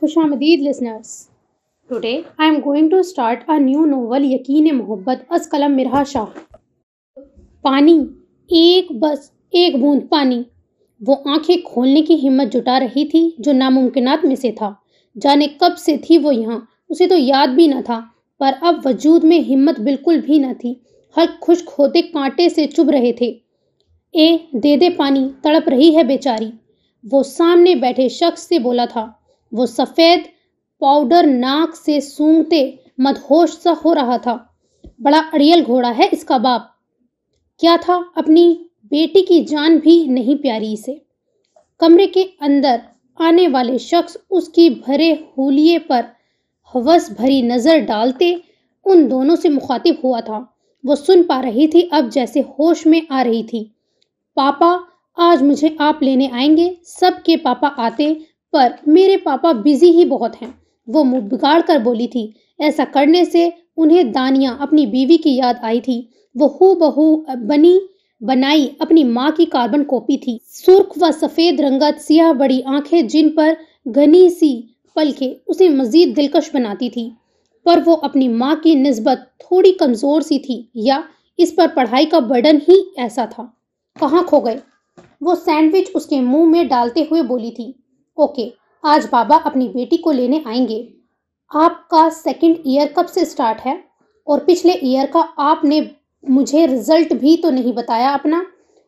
خوش آمدید listeners. Today I am going to start a new novel یقین محبت از قلم مرحا شاہ. پانی، بس ایک بوند پانی. وہ آنکھیں کھولنے کی ہمت جٹا رہی تھی جو ناممکنات میں سے تھا. جانے کب سے تھی وہ یہاں، اسے تو یاد بھی نہ تھا، پر اب وجود میں ہمت بالکل بھی نہ تھی. حلق خشک ہوتے کانٹے سے چبھ رہے تھے. دے دے پانی، تڑپ رہی ہے بیچاری، وہ سامنے بیٹھے شخص سے بولا تھا. وہ سفید پاؤڈر ناک سے سونگتے مدہوش سا ہو رہا تھا. بڑا اڑیل گھوڑا ہے اس کا باپ. کیا تھا، اپنی بیٹی کی جان بھی نہیں پیاری اسے. کمرے کے اندر آنے والے شخص اس کی بھرے ہولیے پر ہوس بھری نظر ڈالتے ان دونوں سے مخاطب ہوا تھا. وہ سن پا رہی تھی اب جیسے ہوش میں آ رہی تھی. پاپا، آج مجھے آپ لینے آئیں گے؟ سب کے پاپا آتے پر میرے پاپا بزی ہی بہت ہیں، وہ منہ بگاڑ کر بولی تھی. ایسا کرنے سے انہیں دانیہ اپنی بیوی کی یاد آئی تھی. وہ ہو بہو بنائی اپنی ماں کی کاربن کاپی تھی. سرخ و سفید رنگت، سیاہ بڑی آنکھیں جن پر گھنی سی پلکیں اسے مزید دلکش بناتی تھی. پر وہ اپنی ماں کی نسبت تھوڑی کمزور سی تھی، یا اس پر پڑھائی کا برڈن ہی ایسا تھا. کہاں کھو گئے؟ وہ سینڈوچ اس کے منہ میں ڈالتے ہوئے بولی تھی. اوکے، آج بابا اپنی بیٹی کو لینے آئیں گے. آپ کا سیکنڈ ایئر کب سے سٹارٹ ہے؟ اور پچھلے ایئر کا آپ نے مجھے رزلٹ بھی تو نہیں بتایا اپنا،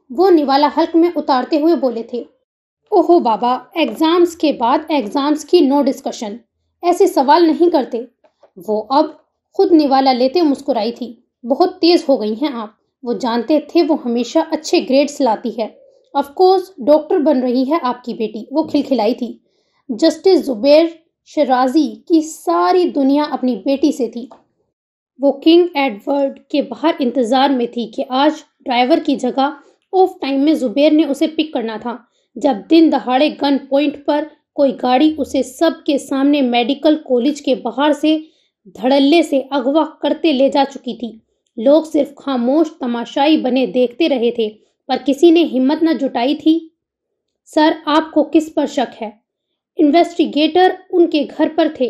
وہ نوالا حلق میں اتارتے ہوئے بولے تھے. اوہو بابا، ایگزامز کے بعد ایگزامز کی نو ڈسکشن، ایسے سوال نہیں کرتے. وہ اب خود نوالا لیتے مسکرائی تھی. بہت تیز ہو گئی ہیں آپ. وہ جانتے تھے وہ ہمیشہ اچھے گریڈز لاتی ہے. آف کورس ڈاکٹر بن رہی ہے آپ کی بیٹی، وہ کھلکھلائی تھی. جسٹس زبیر شرازی کی ساری دنیا اپنی بیٹی سے تھی. وہ کنگ ایڈورڈ کے باہر انتظار میں تھی کہ آج ڈرائیور کی جگہ آف ٹائم میں زبیر نے اسے پک کرنا تھا. جب دن دہاڑے گن پوائنٹ پر کوئی گاڑی اسے سب کے سامنے میڈیکل کالج کے باہر سے دھڑلے سے اغوا کرتے لے جا چکی تھی. لوگ صرف خاموش تماشائی بنے دیکھتے رہے تھے، پر کسی نے ہمت نہ جٹائی تھی. سر، آپ کو کس پر شک ہے؟ انویسٹیگیٹر ان کے گھر پر تھے.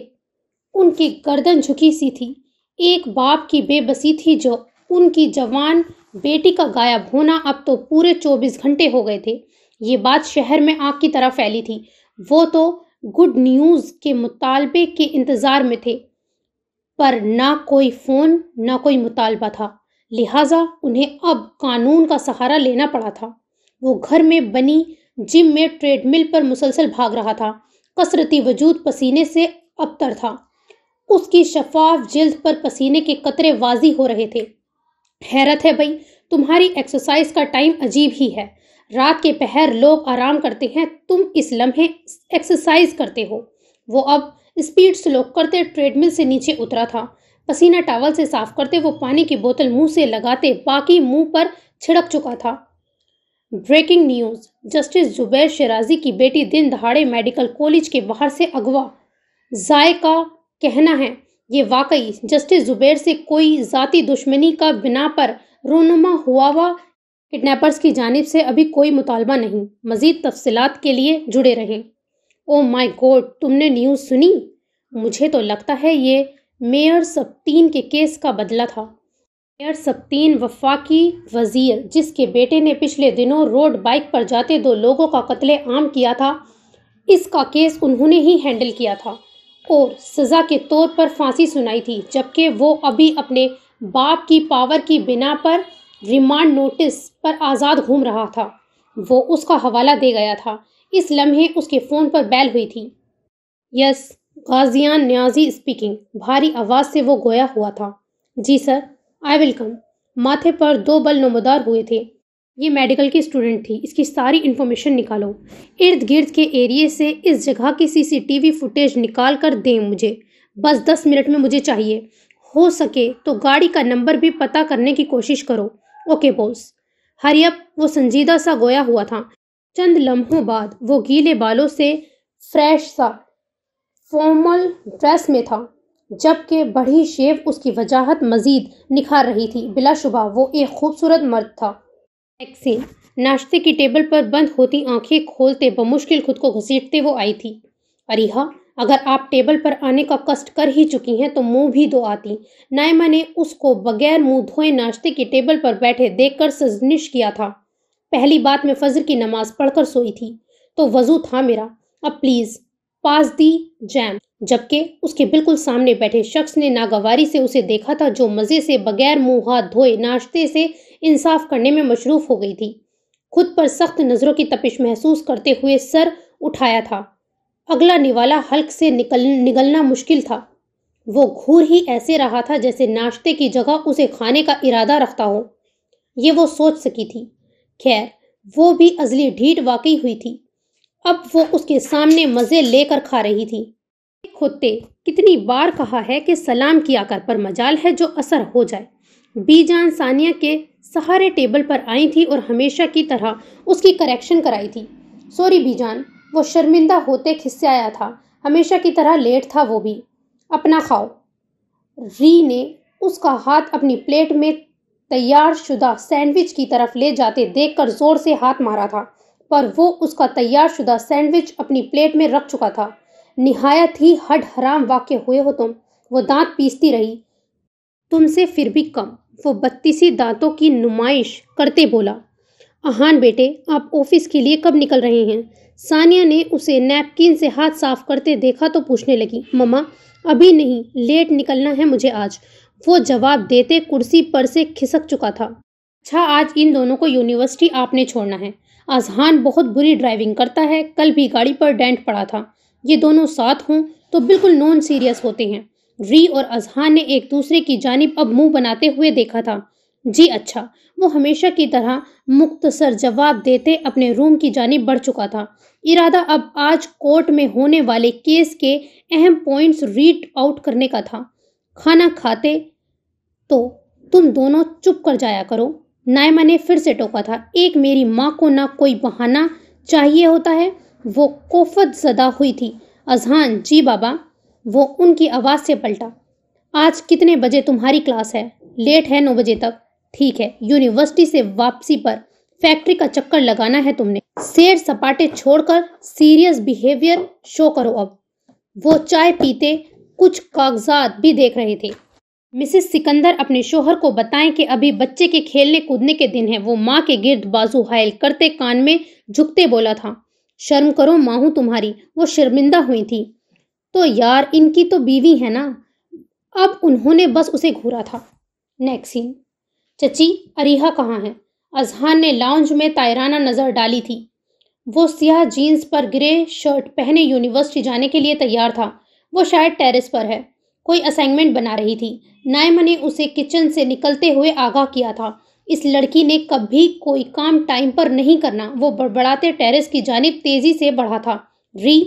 ان کی گردن جھکی سی تھی. ایک باپ کی بے بسی تھی جو ان کی جوان بیٹی کا غائب ہونا. اب تو پورے 24 گھنٹے ہو گئے تھے. یہ بات شہر میں آگ کی طرح پھیلی تھی. وہ تو گڈ نیوز کے مطالبے کے انتظار میں تھے، پر نہ کوئی فون نہ کوئی مطالبہ تھا. لہٰذا انہیں اب قانون کا سہارا لینا پڑا تھا. وہ گھر میں بنی جم میں ٹریڈ مل پر مسلسل بھاگ رہا تھا. کثرتی وجود پسینے سے ابتر تھا. اس کی شفاف جلد پر پسینے کے قطرے واضح ہو رہے تھے. حیرت ہے بھائی، تمہاری ایکسرسائز کا ٹائم عجیب ہی ہے. رات کے پہر لوگ آرام کرتے ہیں، تم اس لمحے ایکسرسائز کرتے ہو. وہ اب اسپیڈ سلو کرتے ٹریڈ مل سے نیچے اترا تھا. پسینہ ٹاول سے صاف کرتے وہ پانی کی بوتل منہ سے لگاتے باقی منہ پر چھڑک چکا تھا. بریکنگ نیوز، جسٹس زبیر شرازی کی بیٹی دن دہاڑے میڈیکل کالج کے باہر سے اغوا. ذائع کا کہنا ہے یہ واقعی جسٹس زبیر سے کوئی ذاتی دشمنی کا بنا پر رونما ہوا کڈنیپرز کی جانب سے ابھی کوئی مطالبہ نہیں. مزید تفصیلات کے لیے جڑے رہیں. او مائی گاڈ، تم نے نیوز سنی؟ مجھے تو لگتا ہے یہ میئر سبتین کے کیس کا بدلہ تھا. میئر سبتین وفاقی وزیر، جس کے بیٹے نے پچھلے دنوں روڈ بائک پر جاتے 2 لوگوں کا قتل عام کیا تھا، اس کا کیس انہوں نے ہی ہینڈل کیا تھا اور سزا کے طور پر پھانسی سنائی تھی، جبکہ وہ ابھی اپنے باپ کی پاور کی بنا پر ریمانڈ نوٹس پر آزاد گھوم رہا تھا. وہ اس کا حوالہ دے گیا تھا. اس لمحے اس کے فون پر بیل ہوئی تھی. یس، غازیان نیازی اسپیکنگ. بھاری آواز سے وہ گویا ہوا تھا. جی سر، آئی ول کم. ماتھے پر 2 بل نمودار ہوئے تھے. یہ میڈیکل کی اسٹوڈنٹ تھی. اس کی ساری انفارمیشن نکالو. ارد گرد کے ایریے سے اس جگہ کی CCTV فوٹیج نکال کر دیں مجھے. بس 10 منٹ میں مجھے چاہیے. ہو سکے تو گاڑی کا نمبر بھی پتہ کرنے کی کوشش کرو. اوکے بوس. ہری اپ. وہ سنجیدہ سا گویا ہوا تھا. چند لمحوں بعد وہ گیلے بالوں سے فریش سا فارمل ڈریس میں تھا، جبکہ بڑھی شیو اس کی وجاہت مزید نکھار رہی تھی. بلا شبہ وہ ایک خوبصورت مرد تھا. میکسین ناشتے کی ٹیبل پر بند ہوتی آنکھیں کھولتے بمشکل خود کو گھسیٹتے وہ آئی تھی. اریحا، اگر آپ ٹیبل پر آنے کا قصد کر ہی چکی ہیں تو منہ بھی دھو آتی۔ نائمہ نے اس کو بغیر منہ دھوئے ناشتے کی ٹیبل پر بیٹھے دیکھ کر سرزنش کیا تھا۔ پہلی بات میں فجر کی نماز پڑھ کر سوئی تھی تو وضو تھا میرا، اب پلیز پاس دی جیم۔ جبکہ اس کے بالکل سامنے بیٹھے شخص نے ناگواری سے اسے دیکھا تھا، جو مزے سے بغیر منہ ہاتھ دھوئے ناشتے سے انصاف کرنے میں مصروف ہو گئی تھی۔ خود پر سخت نظروں کی تپش محسوس کرتے ہوئے سر اٹھایا تھا۔ اگلا نوالا حلق سے نگلنا مشکل تھا۔ وہ گھور ہی ایسے رہا تھا جیسے ناشتے کی جگہ اسے کھانے کا ارادہ رکھتا ہو۔ یہ وہ سوچ سکی تھی۔ خیر، وہ بھی ازلی ڈھیٹ واقعی ہوئی تھی۔ اب وہ اس کے سامنے مزے لے کر کھا رہی تھی۔ کھوتے، کتنی بار کہا ہے کہ سلام کیا کر، پر مجال ہے جو اثر ہو جائے۔ بی جان ثانیہ کے سہارے ٹیبل پر آئی تھی اور ہمیشہ کی طرح اس کی کریکشن کرائی تھی۔ سوری بی جان، وہ شرمندہ ہوتے کھسیایا تھا۔ ہمیشہ کی طرح لیٹ تھا وہ بھی۔ اپنا کھاؤ۔ ری نے اس کا ہاتھ اپنی پلیٹ میں تیار شدہ سینڈوچ کی طرف لے جاتے دیکھ کر زور سے ہاتھ مارا تھا، پر وہ اس کا تیار شدہ سینڈوچ اپنی پلیٹ میں رکھ چکا تھا۔ نہایت ہی ہڈ حرام واقع ہوئے ہو تم، وہ دانت پیستی رہی۔ تم سے پھر بھی کم، وہ بتیسی دانتوں کی نمائش کرتے بولا۔ اہان بیٹے، آپ آفس کے لیے کب نکل رہے ہیں؟ ثانیہ نے اسے نیپکن سے ہاتھ صاف کرتے دیکھا تو پوچھنے لگی۔ مما، ابھی نہیں، لیٹ نکلنا ہے مجھے آج، وہ جواب دیتے کرسی پر سے کھسک چکا تھا۔ اچھا، آج ان دونوں کو یونیورسٹی آپ نے چھوڑنا ہے۔ اذہان بہت بری ڈرائیونگ کرتا ہے، کل بھی گاڑی پر ڈینٹ پڑا تھا۔ یہ دونوں ساتھ ہوں تو بالکل نون سیریس ہوتے ہیں۔ ری اور اذہان نے ایک دوسرے کی جانب اب منہ بناتے ہوئے دیکھا تھا۔ جی اچھا، وہ ہمیشہ کی طرح مختصر جواب دیتے اپنے روم کی جانب بڑھ چکا تھا۔ ارادہ اب آج کورٹ میں ہونے والے کیس کے اہم پوائنٹس ریڈ آؤٹ کرنے کا تھا۔ کھانا کھاتے تو تم دونوں چپ کر جایا کرو، نائمہ نے پھر سے ٹوکا تھا۔ ایک میری ماں کو نہ کوئی بہانہ چاہیے ہوتا ہے۔ وہ کوفت زدہ ہوئی تھی۔ اذہان، جی بابا، وہ ان کی آواز سے پلٹا۔ آج کتنے بجے تمہاری کلاس ہے؟ لیٹ ہے، 9 بجے تک۔ ٹھیک ہے، یونیورسٹی سے واپسی پر فیکٹری کا چکر لگانا ہے تم نے۔ سیر سپاٹے چھوڑ کر سیریس بیہیویئر شو کرو اب۔ وہ چائے پیتے کچھ کاغذات بھی دیکھ رہے تھے۔ مسز سکندر اپنے شوہر کو بتائیں کہ ابھی بچے کے کھیلنے کودنے کے دن ہیں۔ وہ ماں کے گرد بازو حائل کرتے کان میں جھکتے بولا تھا۔ شرم کرو ماں ہوں تمہاری، وہ شرمندہ ہوئی تھی۔ تو یار، ان کی تو بیوی ہے نا۔ اب انہوں نے بس اسے گھورا تھا۔ نیکسٹ سین۔ چچی، اریحہ کہاں ہے؟ اذہان نے لاؤنج میں طائرانہ نظر ڈالی تھی۔ وہ سیاہ جینز پر گرے شرٹ پہنے یونیورسٹی جانے کے لیے تیار تھا۔ وہ شاید ٹیرس پر ہے، کوئی اسائنمنٹ بنا رہی تھی۔ نائمہ نے اسے کچن سے نکلتے ہوئے آگاہ کیا تھا۔ اس لڑکی نے کبھی کوئی کام ٹائم پر نہیں کرنا۔ وہ بڑبڑاتے ٹیرس کی جانب تیزی سے بڑھا تھا۔ ری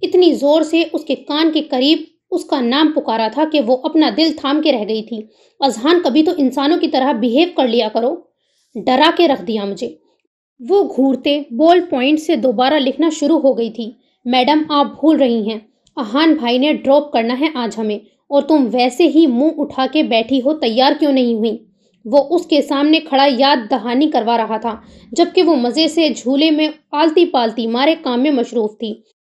اتنی زور سے اس کے کان کے قریب اس کا نام پکارا تھا کہ وہ اپنا دل تھام کے رہ گئی تھی۔ اذہان، کبھی تو انسانوں کی طرح بیہیو کر لیا کرو، ڈرا کے رکھ دیا مجھے۔ وہ گھورتے بول پوائنٹ سے دوبارہ لکھنا شروع ہو گئی تھی۔ میڈم، آپ بھول رہی ہیں، اہان بھائی نے ڈراپ کرنا ہے آج ہمیں، اور تم ویسے ہی منہ اٹھا کے بیٹھی ہو، تیار کیوں نہیں ہوئی؟ وہ اس کے سامنے کھڑا یاد دہانی کروا رہا تھا، جبکہ وہ مزے سے جھولے میں آلتی پالتی مارے کام میں مصروف تھی،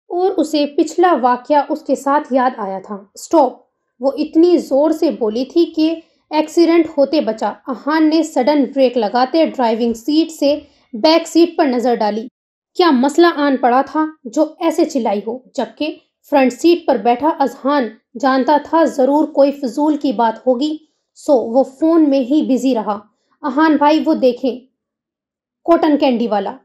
اور اسے پچھلا واقعہ اس کے ساتھ یاد آیا تھا۔ اسٹاپ، وہ اتنی زور سے بولی تھی کہ ایکسیڈنٹ ہوتے بچا۔ اہان نے سڈن بریک لگاتے ڈرائیونگ سیٹ سے بیک سیٹ پر نظر ڈالی۔ کیا مسئلہ آن پڑا تھا جو ایسے چلائی ہو؟ جبکہ فرنٹ سیٹ پر بیٹھا اذہان جانتا تھا ضرور کوئی فضول کی بات ہوگی، سو وہ فون میں ہی بزی رہا۔ اہان بھائی، وہ دیکھیں، کوٹن کینڈی والا،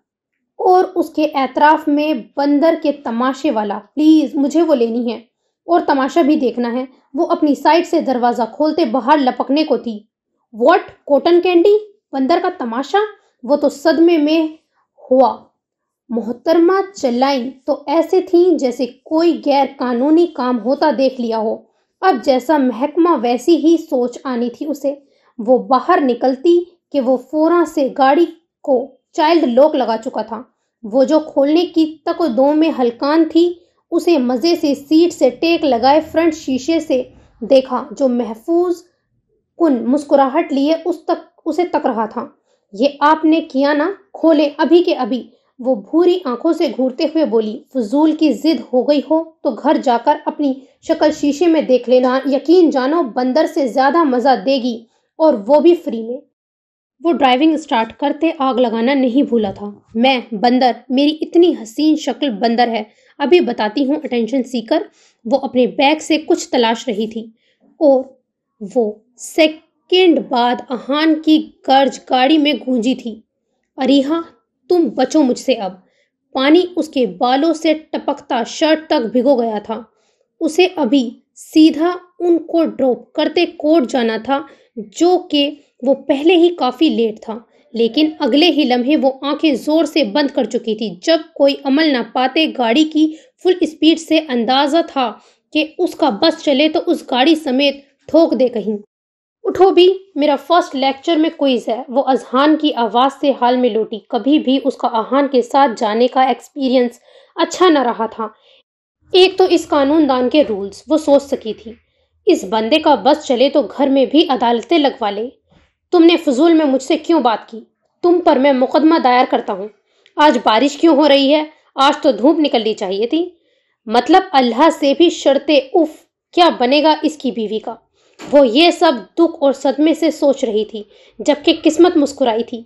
اور اس کے اطراف میں بندر کے تماشے والا، پلیز مجھے وہ لینی ہے، اور تماشا بھی دیکھنا ہے۔ وہ اپنی سائڈ سے دروازہ کھولتے باہر لپکنے کو تھی۔ واٹ؟ Cotton candy? بندر کا تماشا؟ وہ تو صدمے میں ہوا۔ محترمہ چلائیں تو ایسے تھیں جیسے کوئی غیر قانونی کام ہوتا دیکھ لیا ہو۔ اب جیسا محکمہ ویسی ہی سوچ آنی تھی اسے۔ وہ باہر نکلتی کہ وہ فوراں سے گاڑی کو چائلڈ لوک لگا چکا تھا۔ وہ جو کھولنے کی تک دو میں ہلکان تھی، اسے مزے سے سیٹ سے ٹیک لگائے فرنٹ شیشے سے دیکھا، جو محفوظ کن مسکراہٹ لیے اسے تک رہا تھا۔ یہ آپ نے کیا نا؟ کھولیں ابھی کے ابھی۔ وہ بھوری آنکھوں سے گھورتے ہوئے بولی، فضول کی ضد ہو گئی ہو تو گھر جا کر اپنی شکل شیشے میں دیکھ لینا، یقین جانو بندر سے زیادہ مزہ دے گی، اور وہ بھی فری میں۔ وہ ڈرائیونگ سٹارٹ کرتے آگ لگانا نہیں بھولا تھا۔ میں بندر، میری اتنی حسین شکل بندر ہے، ابھی بتاتی ہوں اٹینشن سیکر۔ وہ اپنے بیگ سے کچھ تلاش رہی تھی اور وہ سیکنڈ بعد اہان کی گرج گاڑی میں گونجی تھی، اریحا تم بچو مجھ سے اب۔ پانی اس کے بالوں سے ٹپکتا شرٹ تک بھگو گیا تھا۔ اسے ابھی سیدھا ان کو ڈراپ کرتے کورٹ جانا تھا، جو کہ وہ پہلے ہی کافی لیٹ تھا، لیکن اگلے ہی لمحے وہ آنکھیں زور سے بند کر چکی تھی جب کوئی عمل نہ پاتے گاڑی کی فل اسپیڈ سے اندازہ تھا کہ اس کا بس چلے تو اس گاڑی سمیت ٹھوک دے کہیں۔ اٹھو بھی، میرا فرسٹ لیکچر میں کوئز ہے، وہ اذہان کی آواز سے حال میں لوٹی۔ کبھی بھی اس کا اہان کے ساتھ جانے کا ایکسپیرینس اچھا نہ رہا تھا۔ ایک تو اس قانون دان کے رولز، وہ سوچ سکی تھی، اس بندے کا بس چلے تو گھر میں بھی عدالتیں لگوا لے۔ تم نے فضول میں مجھ سے کیوں بات کی؟ تم پر میں مقدمہ دائر کرتا ہوں۔ آج بارش کیوں ہو رہی ہے؟ آج تو دھوپ نکلنی چاہیے تھی۔ مطلب اللہ سے بھی شرطے، اف کیا بنے گا اس کی بیوی کا۔ وہ یہ سب دکھ اور صدمے سے سوچ رہی تھی، جبکہ قسمت مسکرائی تھی۔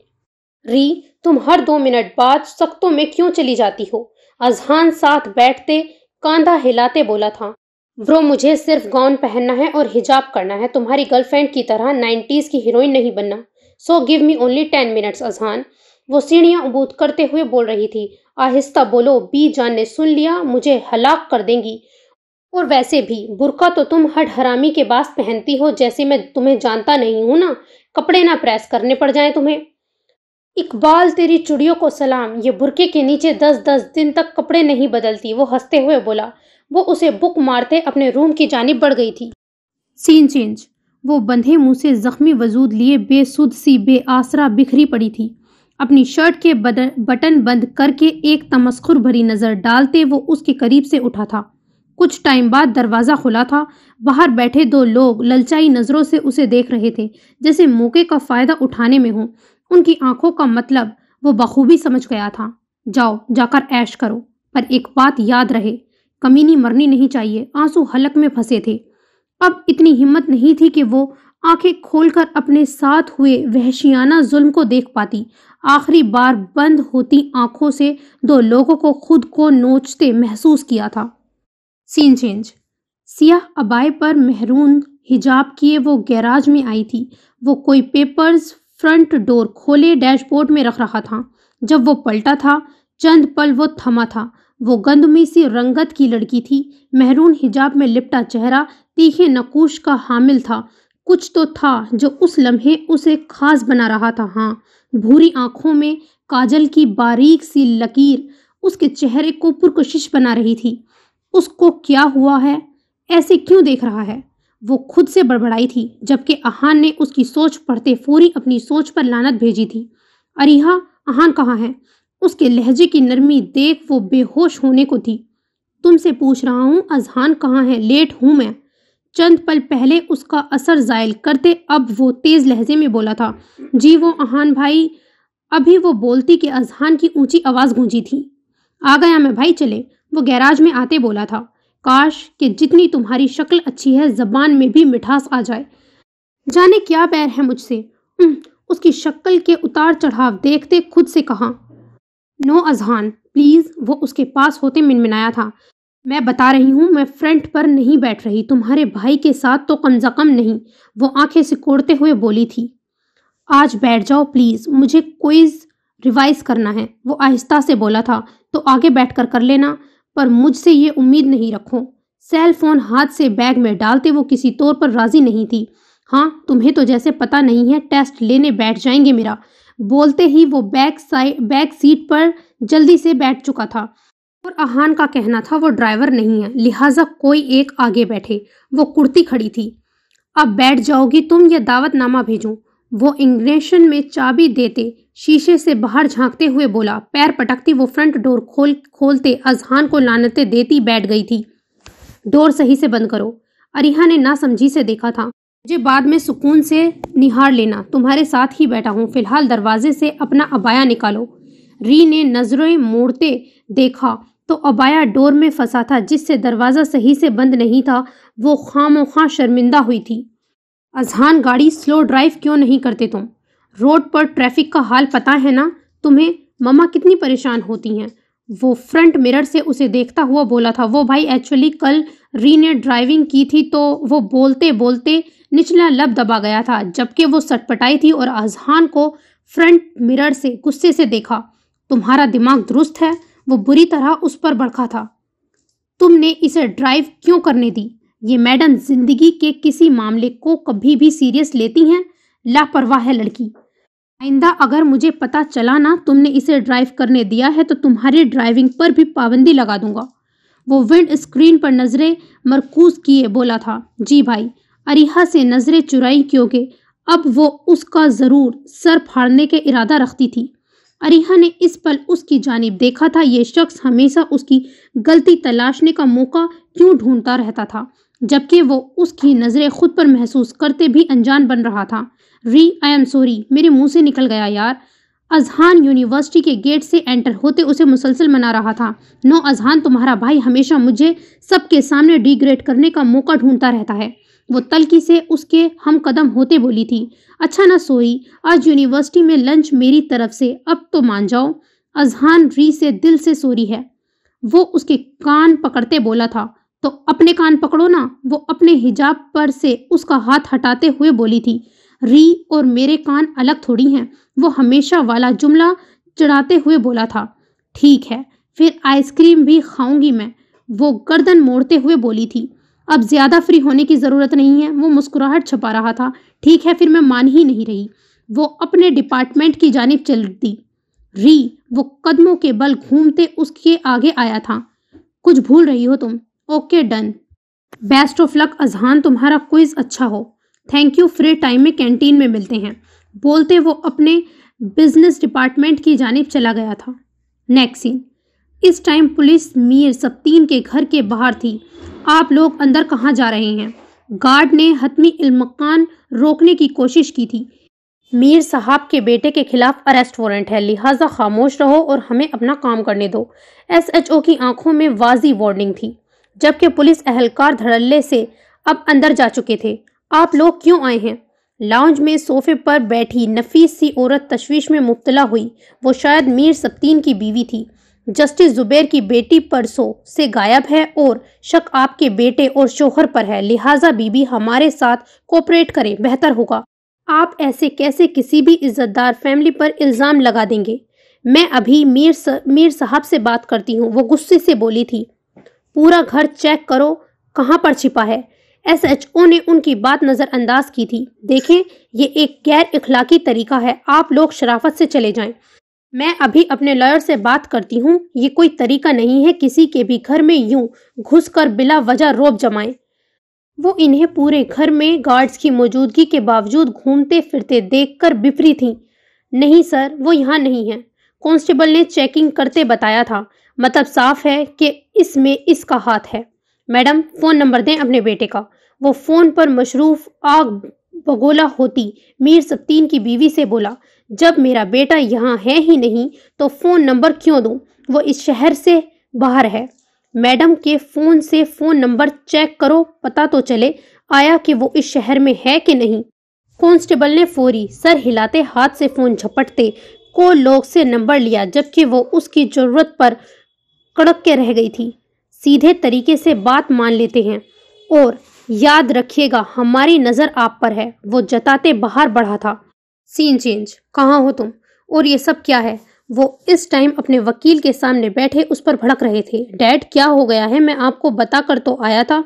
ری، تم ہر 2 منٹ بعد سختوں میں کیوں چلی جاتی ہو؟ اذہان ساتھ بیٹھتے کاندھا ہلاتے بولا تھا۔ برو، مجھے صرف گاؤن پہننا ہے اور حجاب کرنا ہے، تمہاری گرل فرینڈ کی طرح 90s کی ہیروئن نہیں بننا۔ سو گیو می اونلی 10 منٹس اذہان۔ وہ سیڑھیاں عبور کرتے ہوئے بول رہی تھی، آہستہ بولو، بی جان نے سن لیا مجھے ہلاک کر دیں گی۔ اور ویسے بھی برقع تو تم ہڈ حرامی کے باس پہنتی ہو، جیسے میں تمہیں جانتا نہیں ہوں نا، کپڑے نہ پریس کرنے پڑ جائیں تمہیں۔ اقبال تیری چڑیوں کو سلام، یہ برقعے کے نیچے 10 دن تک کپڑے نہیں بدلتی، وہ ہنستے ہوئے بولا۔ وہ اسے بک مارتے اپنے روم کی جانب بڑھ گئی تھی۔ سین چینج۔ وہ بندھے منہ سے زخمی وجود لیے بے سود سی بے آسرا بکھری پڑی تھی۔ اپنی شرٹ کے بٹن بند کر کے ایک تمسخر بھری نظر ڈالتے وہ اس کے قریب سے اٹھا تھا۔ کچھ ٹائم بعد دروازہ کھلا تھا۔ باہر بیٹھے 2 لوگ للچائی نظروں سے اسے دیکھ رہے تھے، جیسے موقع کا فائدہ اٹھانے میں ہوں۔ ان کی آنکھوں کا مطلب وہ بخوبی سمجھ گیا تھا۔ جاؤ، جا کر عیش کرو، پر ایک بات یاد رہے، کمینی مرنی نہیں چاہیے۔ آنسو حلق میں پھنسے تھے۔ اب اتنی ہمت نہیں تھی کہ وہ آنکھیں کھول کر اپنے ساتھ ہوئے وحشیانہ ظلم کو دیکھ پاتی۔ آخری بار بند ہوتی آنکھوں سے 2 لوگوں کو خود کو نوچتے محسوس کیا تھا۔ سین چینج۔ سیاہ عبائے پر مہرون حجاب کیے وہ گیراج میں آئی تھی۔ وہ کوئی پیپرز فرنٹ ڈور کھولے ڈیش بورڈ میں رکھ رہا تھا۔ جب وہ پلٹا تھا، چند پل وہ تھما تھا۔ وہ گندمی سی رنگت کی لڑکی تھی، مہرون حجاب میں لپٹا چہرہ تیکھے نقوش کا حامل تھا۔ کچھ تو تھا جو اس لمحے اسے خاص بنا رہا تھا۔ ہاں، بھوری آنکھوں میں کاجل کی باریک سی لکیر اس کے چہرے کو پرکشش بنا رہی تھی۔ اس کو کیا ہوا ہے؟ ایسے کیوں دیکھ رہا ہے؟ وہ خود سے بڑبڑائی تھی، جبکہ اہان نے اس کی سوچ پڑھتے فوری اپنی سوچ پر لعنت بھیجی تھی۔ اریحا، اہان کہاں ہے؟ اس کے لہجے کی نرمی دیکھ وہ بے ہوش ہونے کو تھی۔ تم سے پوچھ رہا ہوں، اذہان کہاں ہے؟ لیٹ ہوں میں۔ چند پل پہلے اس کا اثر زائل کرتے اب وہ تیز لہجے میں بولا تھا، جی وہ اہان بھائی۔ ابھی وہ بولتی کہ اذہان کی اونچی آواز گونجی تھی۔ آ گیا میں بھائی، چلے، وہ گیراج میں آتے بولا تھا۔ کاش کہ جتنی تمہاری شکل اچھی ہے زبان میں بھی مٹھاس آ جائے۔ جانے کیا بیر ہے مجھ سے۔ اس کی شکل کے اتار چڑھاؤ دیکھتے خود سے کہا، نو اذہان پلیز۔ وہ اس کے پاس ہوتے منمنایا تھا، میں بتا رہی ہوں میں فرنٹ پر نہیں بیٹھ رہی، تمہارے بھائی کے ساتھ تو کم از کم نہیں۔ وہ آنکھیں سکوڑتے ہوئے بولی تھی، آج بیٹھ جاؤ پلیز، مجھے کوئز ریوائز کرنا ہے۔ وہ آہستہ سے بولا تھا، تو آگے بیٹھ کر لینا، پر مجھ سے یہ امید نہیں رکھو۔ سیل فون ہاتھ سے بیگ میں ڈالتے وہ کسی طور پر راضی نہیں تھی۔ ہاں، تمہیں تو جیسے پتہ نہیں ہے، ٹیسٹ لینے بیٹھ جائیں گے میرا۔ بولتے ہی وہ بیک سیٹ پر جلدی سے بیٹھ چکا تھا، اور اہان کا کہنا تھا وہ ڈرائیور نہیں ہے، لہٰذا کوئی ایک آگے بیٹھے۔ وہ کرتی کھڑی تھی۔ اب بیٹھ جاؤ گی تم یا دعوت نامہ بھیجوں؟ وہ انگنیشن میں چابی دیتے شیشے سے باہر جھانکتے ہوئے بولا۔ پیر پٹکتی وہ فرنٹ ڈور کھولتے اذہان کو لعنتیں دیتی بیٹھ گئی تھی۔ ڈور صحیح سے بند کرو۔ اریحا نے ناسمجھی سے دیکھا تھا، مجھے بعد میں سکون سے نہار لینا، تمہارے ساتھ ہی بیٹھا ہوں، فی الحال دروازے سے اپنا عبایا نکالو۔ ری نے نظریں موڑتے دیکھا تو ابایا ڈور میں پھنسا تھا جس سے دروازہ صحیح سے بند نہیں تھا۔ وہ خواہ شرمندہ ہوئی تھی۔ اذہان، گاڑی سلو ڈرائیو کیوں نہیں کرتے تم؟ روڈ پر ٹریفک کا حال پتہ ہے نا تمہیں؟ مما کتنی پریشان ہوتی ہیں۔ وہ فرنٹ مرر سے اسے دیکھتا ہوا بولا تھا۔ وہ بھائی ایکچولی کل ری نے ڈرائیونگ کی تھی تو وہ بولتے بولتے نچلا لب دبا گیا تھا جبکہ وہ سٹپٹائی تھی اور اذہان کو فرنٹ مرر سے غصے سے دیکھا۔ تمہارا دماغ درست ہے؟ وہ بری طرح اس پر بھڑکا تھا۔ تم نے اسے ڈرائیو کیوں کرنے دی؟ یہ میڈم زندگی کے کسی معاملے کو کبھی بھی سیریس لیتی ہیں؟ لاپرواہ ہے لڑکی۔ آئندہ اگر مجھے پتا چلا نا تم نے اسے ڈرائیو کرنے دیا ہے تو تمہاری ڈرائیونگ پر بھی پابندی لگا دوں گا۔ وہ ونڈ اسکرین پر نظریں مرکوز کیے بولا تھا۔ جی بھائی۔ اریحا سے نظریں چرائی کیونکہ اب وہ اس کا ضرور سر پھاڑنے کے ارادہ رکھتی تھی۔ اریحا نے اس پل اس کی جانب دیکھا تھا۔ یہ شخص ہمیشہ اس کی غلطی تلاشنے کا موقع کیوں ڈھونڈتا رہتا تھا جبکہ وہ اس کی نظریں خود پر محسوس کرتے بھی انجان بن رہا تھا۔ ری، آئی ایم سوری، میرے منہ سے نکل گیا یار۔ اذہان یونیورسٹی کے گیٹ سے انٹر ہوتے اسے مسلسل منا رہا تھا۔ نو اذہان، تمہارا بھائی ہمیشہ مجھے سب کے سامنے ڈی گریڈ کرنے کا موقع ڈھونڈتا رہتا ہے۔ وہ تلخی سے اس کے ہم قدم ہوتے بولی تھی۔ اچھا نا سوری، آج یونیورسٹی میں لنچ میری طرف سے، اب تو مان جاؤ۔ اذہان ری سے دل سے سوری ہے۔ وہ اس کے کان پکڑتے بولا تھا۔ تو اپنے کان پکڑو نا۔ وہ اپنے حجاب پر سے اس کا ہاتھ ہٹاتے ہوئے بولی تھی۔ ری اور میرے کان الگ تھوڑی ہیں، وہ ہمیشہ والا جملہ چڑھاتے ہوئے بولا تھا۔ ٹھیک ہے، پھر آئس کریم بھی کھاؤں گی میں، وہ گردن موڑتے ہوئے بولی تھی۔ اب زیادہ فری ہونے کی ضرورت نہیں ہے۔ وہ مسکراہٹ چھپا رہا تھا۔ ٹھیک ہے، پھر میں مان ہی نہیں رہی۔ وہ اپنے ڈپارٹمنٹ کی جانب چل دی۔ ری، وہ قدموں کے بل گھومتے اس کے آگے آیا تھا۔ کچھ بھول رہی ہو تم۔ Okay done. بیسٹ آف لک اذہان، تمہارا کوئز اچھا ہو۔ تھینک یو، فری ٹائم میں کینٹین میں ملتے ہیں۔ بولتے وہ اپنے بزنس ڈپارٹمنٹ کی جانب چلا گیا تھا۔ نیکسٹ سین۔ اس ٹائم پولیس میر سبتین کے گھر کے باہر تھی۔ آپ لوگ اندر کہاں جا رہے ہیں؟ گارڈ نے حتمی المکان روکنے کی کوشش کی تھی۔ میر صاحب کے بیٹے کے خلاف اریسٹ وارنٹ ہے، لہٰذا خاموش رہو اور ہمیں اپنا کام کرنے دو۔ ایس ایچ او کی آنکھوں میں واضح وارننگ تھی جبکہ پولیس اہلکار دھڑلے سے اب اندر جا چکے تھے۔ آپ لوگ کیوں آئے ہیں؟ لاؤنج میں صوفے پر بیٹھی نفیس سی عورت تشویش میں مبتلا ہوئی۔ وہ شاید میر سبتین کی بیوی تھی۔ جسٹس زبیر کی بیٹی پرسوں سے غائب ہے اور شک آپ کے بیٹے اور شوہر پر ہے، لہٰذا بی بی ہمارے ساتھ کوپریٹ کریں، بہتر ہوگا۔ آپ ایسے کیسے کسی بھی عزت دار فیملی پر الزام لگا دیں گے؟ میں ابھی میر صاحب سے بات کرتی ہوں، وہ غصے سے بولی تھی۔ پورا گھر چیک کرو، کہاں پر چھپا ہے؟ ایس ایچ او نے ان کی بات نظر انداز کی تھی۔ دیکھیں، یہ ایک غیر اخلاقی طریقہ ہے، آپ لوگ شرافت سے چلے جائیں۔ میں ابھی اپنے لائر سے بات کرتی ہوں۔ یہ کوئی طریقہ نہیں ہے کسی کے بھی گھر میں یوں گھس کر بلا وجہ روب جمائیں۔ وہ انہیں پورے گھر میں گارڈز کی موجودگی کے باوجود گھومتے پھرتے دیکھ کر بفری تھیں۔ نہیں سر، وہ یہاں نہیں ہیں، کانسٹیبل نے چیکنگ کرتے بتایا تھا۔ مطلب صاف ہے کہ اس میں اس کا ہاتھ ہے۔ میڈم، فون نمبر دیں اپنے بیٹے کا۔ وہ فون پر مصروف آگ بگولا ہوتی میر سبتین کی بیوی سے بولا۔ جب میرا بیٹا یہاں ہے ہی نہیں تو فون نمبر کیوں دوں؟ وہ اس شہر سے باہر ہے۔ میڈم کے فون سے فون نمبر چیک کرو، پتہ تو چلے آیا کہ وہ اس شہر میں ہے کہ نہیں۔ کانسٹیبل نے فوری سر ہلاتے ہاتھ سے فون جھپٹتے کو لوگ سے نمبر لیا جبکہ وہ اس کی ضرورت پر کڑک کے رہ گئی تھی۔ سیدھے طریقے سے بات مان لیتے ہیں اور یاد رکھیے گا ہماری نظر آپ پر ہے، وہ جتاتے باہر بڑھا تھا۔ سین چینج، کہاں ہو تم؟ اور یہ سب کیا ہے؟ وہ اس ٹائم اپنے وکیل کے سامنے بیٹھے اس پر بھڑک رہے تھے۔ ڈیڈ، کیا ہو گیا ہے؟ میں آپ کو بتا کر تو آیا تھا،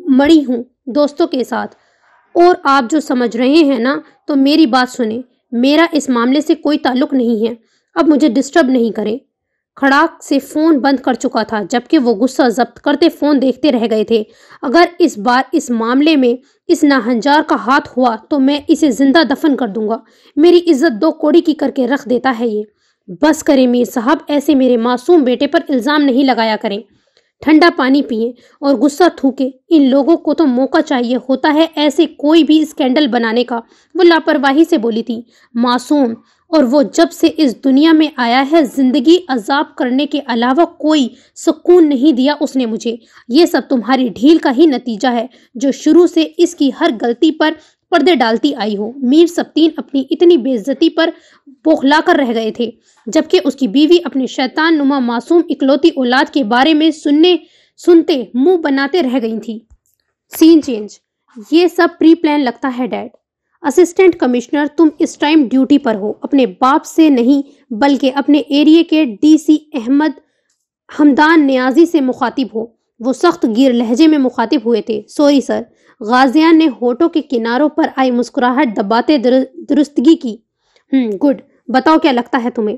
مڑی ہوں دوستوں کے ساتھ۔ اور آپ جو سمجھ رہے ہیں نا، تو میری بات سنیں، میرا اس معاملے سے کوئی تعلق نہیں ہے، اب مجھے ڈسٹرب نہیں کریں۔ کھڑاک سے فون بند کر چکا تھا جبکہ وہ غصہ ضبط کرتے فون دیکھتے رہ گئے تھے۔ اگر اس بار اس معاملے میں اس ناہنجار کا ہاتھ ہوا تو میں اسے زندہ دفن کر دوں گا۔ میری عزت دو کوڑی کی کر کے رکھ دیتا ہے یہ۔ بس کریں میر صاحب، ایسے میرے معصوم بیٹے پر الزام نہیں لگایا کریں۔ ٹھنڈا پانی پئیں اور غصہ تھوکیں۔ ان لوگوں کو تو موقع چاہیے ہوتا ہے ایسے کوئی بھی اسکینڈل بنانے کا۔ وہ لاپرواہی سے بولی تھی۔ معصوم اور وہ جب سے اس دنیا میں آیا ہے زندگی عذاب کرنے کے علاوہ کوئی سکون نہیں دیا اس نے مجھے۔ یہ سب تمہاری ڈھیل کا ہی نتیجہ ہے جو شروع سے اس کی ہر غلطی پر پردے ڈالتی آئی ہو۔ میر سبتین اپنی اتنی بے عزتی پر بوکھلا کر رہ گئے تھے جبکہ اس کی بیوی اپنے شیطان نما معصوم اکلوتی اولاد کے بارے میں سنتے منہ بناتے رہ گئی تھی۔ سین چینج۔ یہ سب پری پلان لگتا ہے ڈیڈ۔ اسسٹنٹ کمشنر، تم اس ٹائم ڈیوٹی پر ہو، اپنے باپ سے نہیں بلکہ اپنے ایریے کے ڈی سی احمد حمدان نیازی سے مخاطب ہو۔ وہ سخت گیر لہجے میں مخاطب ہوئے تھے۔ Sorry sir. غازیان نے ہونٹوں کے کناروں پر آئی مسکراہٹ دباتے درستگی کی۔ گڈ، بتاؤ کیا لگتا ہے تمہیں؟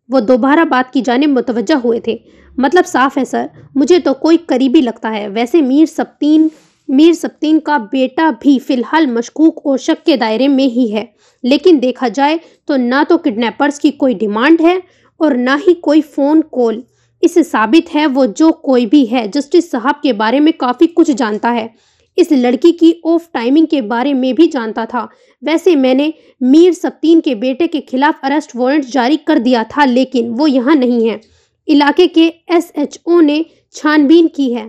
وہ دوبارہ بات کی جانب متوجہ ہوئے تھے۔ مطلب صاف ہے سر، مجھے تو کوئی قریبی لگتا ہے۔ ویسے میر سبتین کا بیٹا بھی فی الحال مشکوک اور شک کے دائرے میں ہی ہے، لیکن دیکھا جائے تو نہ تو کڈنیپرز کی کوئی ڈیمانڈ ہے اور نہ ہی کوئی فون کال۔ اس سے ثابت ہے وہ جو کوئی بھی ہے جسٹس صاحب کے بارے میں کافی کچھ جانتا ہے۔ اس لڑکی کی آف ٹائمنگ کے بارے میں بھی جانتا تھا۔ ویسے میں نے میر سبتین کے بیٹے کے خلاف ارسٹ وارنٹ جاری کر دیا تھا لیکن وہ یہاں نہیں ہے۔ علاقے کے ایس ایچ او نے چھان بین کی ہے۔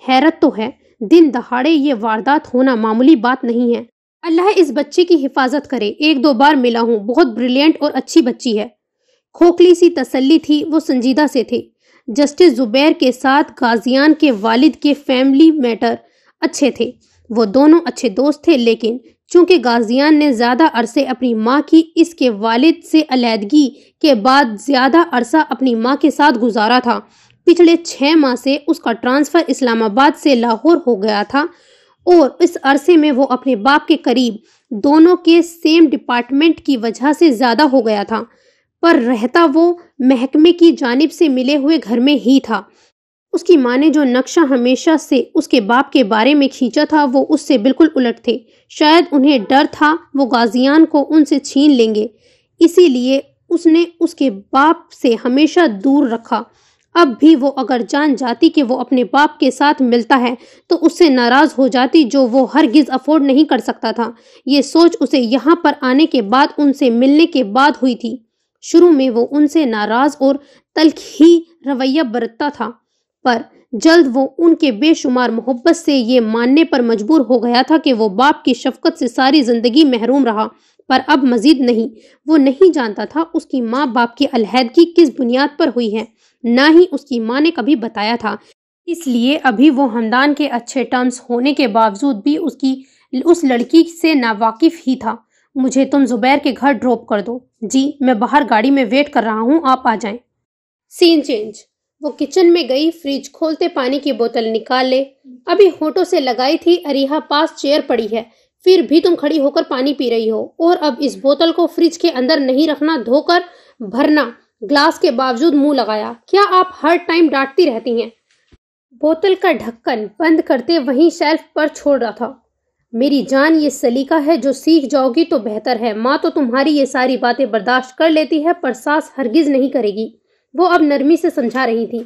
حیرت تو ہے، دن دہاڑے یہ واردات ہونا معمولی بات نہیں ہے۔ اللہ اس بچے کی حفاظت کرے، 1-2 بار ملا ہوں، بہت بریلینٹ اور اچھی بچی ہے۔ کھوکھلی سی تسلی تھی۔ وہ سنجیدہ سے تھے۔ جسٹس زبیر کے ساتھ غازیان کے والد کے فیملی میٹر اچھے تھے۔ وہ دونوں اچھے دوست تھے لیکن چونکہ غازیان نے زیادہ عرصے اپنی ماں کی اس کے والد سے علیحدگی کے بعد زیادہ عرصہ اپنی ماں کے ساتھ گزارا تھا، پچھلے 6 ماہ سے اس کا ٹرانسفر اسلام آباد سے لاہور ہو گیا تھا اور اس عرصے میں وہ اپنے باپ کے قریب دونوں کے سیم ڈپارٹمنٹ کی وجہ سے زیادہ ہو گیا تھا، پر رہتا وہ محکمے کی جانب سے ملے ہوئے گھر میں ہی تھا۔ اس کی ماں نے جو نقشہ ہمیشہ سے اس کے باپ کے بارے میں کھینچا تھا وہ اس سے بالکل الٹ تھے۔ شاید انہیں ڈر تھا وہ غازیان کو ان سے چھین لیں گے، اسی لیے اس نے اس کے باپ سے ہمیشہ دور رکھا۔ اب بھی وہ اگر جان جاتی کہ وہ اپنے باپ کے ساتھ ملتا ہے تو اس سے ناراض ہو جاتی جو وہ ہرگز افورڈ نہیں کر سکتا تھا۔ یہ سوچ اسے یہاں پر آنے کے بعد ان سے ملنے کے بعد ہوئی تھی۔ شروع میں وہ ان سے ناراض اور تلخ ہی رویہ برتتا تھا، پر جلد وہ ان کے بے شمار محبت سے یہ ماننے پر مجبور ہو گیا تھا کہ وہ باپ کی شفقت سے ساری زندگی محروم رہا، پر اب مزید نہیں۔ وہ نہیں جانتا تھا اس کی ماں باپ کی علیحدگی کس بنیاد پر ہوئی ہے، نہ ہی اس کی ماں نے کبھی بتایا تھا، اس لیے ابھی وہ ہمدان کے اچھے ٹرمز ہونے کے باوجود بھی اس لڑکی سے ناواقف ہی تھا۔ مجھے تم زبیر کے گھر ڈراپ کر دو۔ جی، میں باہر گاڑی میں ویٹ کر رہا ہوں، آپ آ جائیں۔ سین چینج۔ وہ کچن میں گئی، فریج کھولتے پانی کی بوتل نکال لے۔ ابھی ہونٹوں سے لگائی تھی، اریحا پاس چیئر پڑی ہے، پھر بھی تم کھڑی ہو کر پانی پی رہی ہو، اور اب اس بوتل کو فریج کے اندر نہیں رکھنا، دھو کر بھرنا۔ گلاس کے باوجود منہ لگایا۔ کیا آپ ہر ٹائم ڈانٹتی رہتی ہیں؟ بوتل کا ڈھکن بند کرتے وہیں شیلف پر چھوڑ رہا تھا۔ میری جان، یہ سلیقہ ہے جو سیکھ جاؤ گی تو بہتر ہے۔ ماں تو تمہاری یہ ساری باتیں برداشت کر لیتی ہے پر ساس ہرگز نہیں کرے گی۔ وہ اب نرمی سے سمجھا رہی تھی۔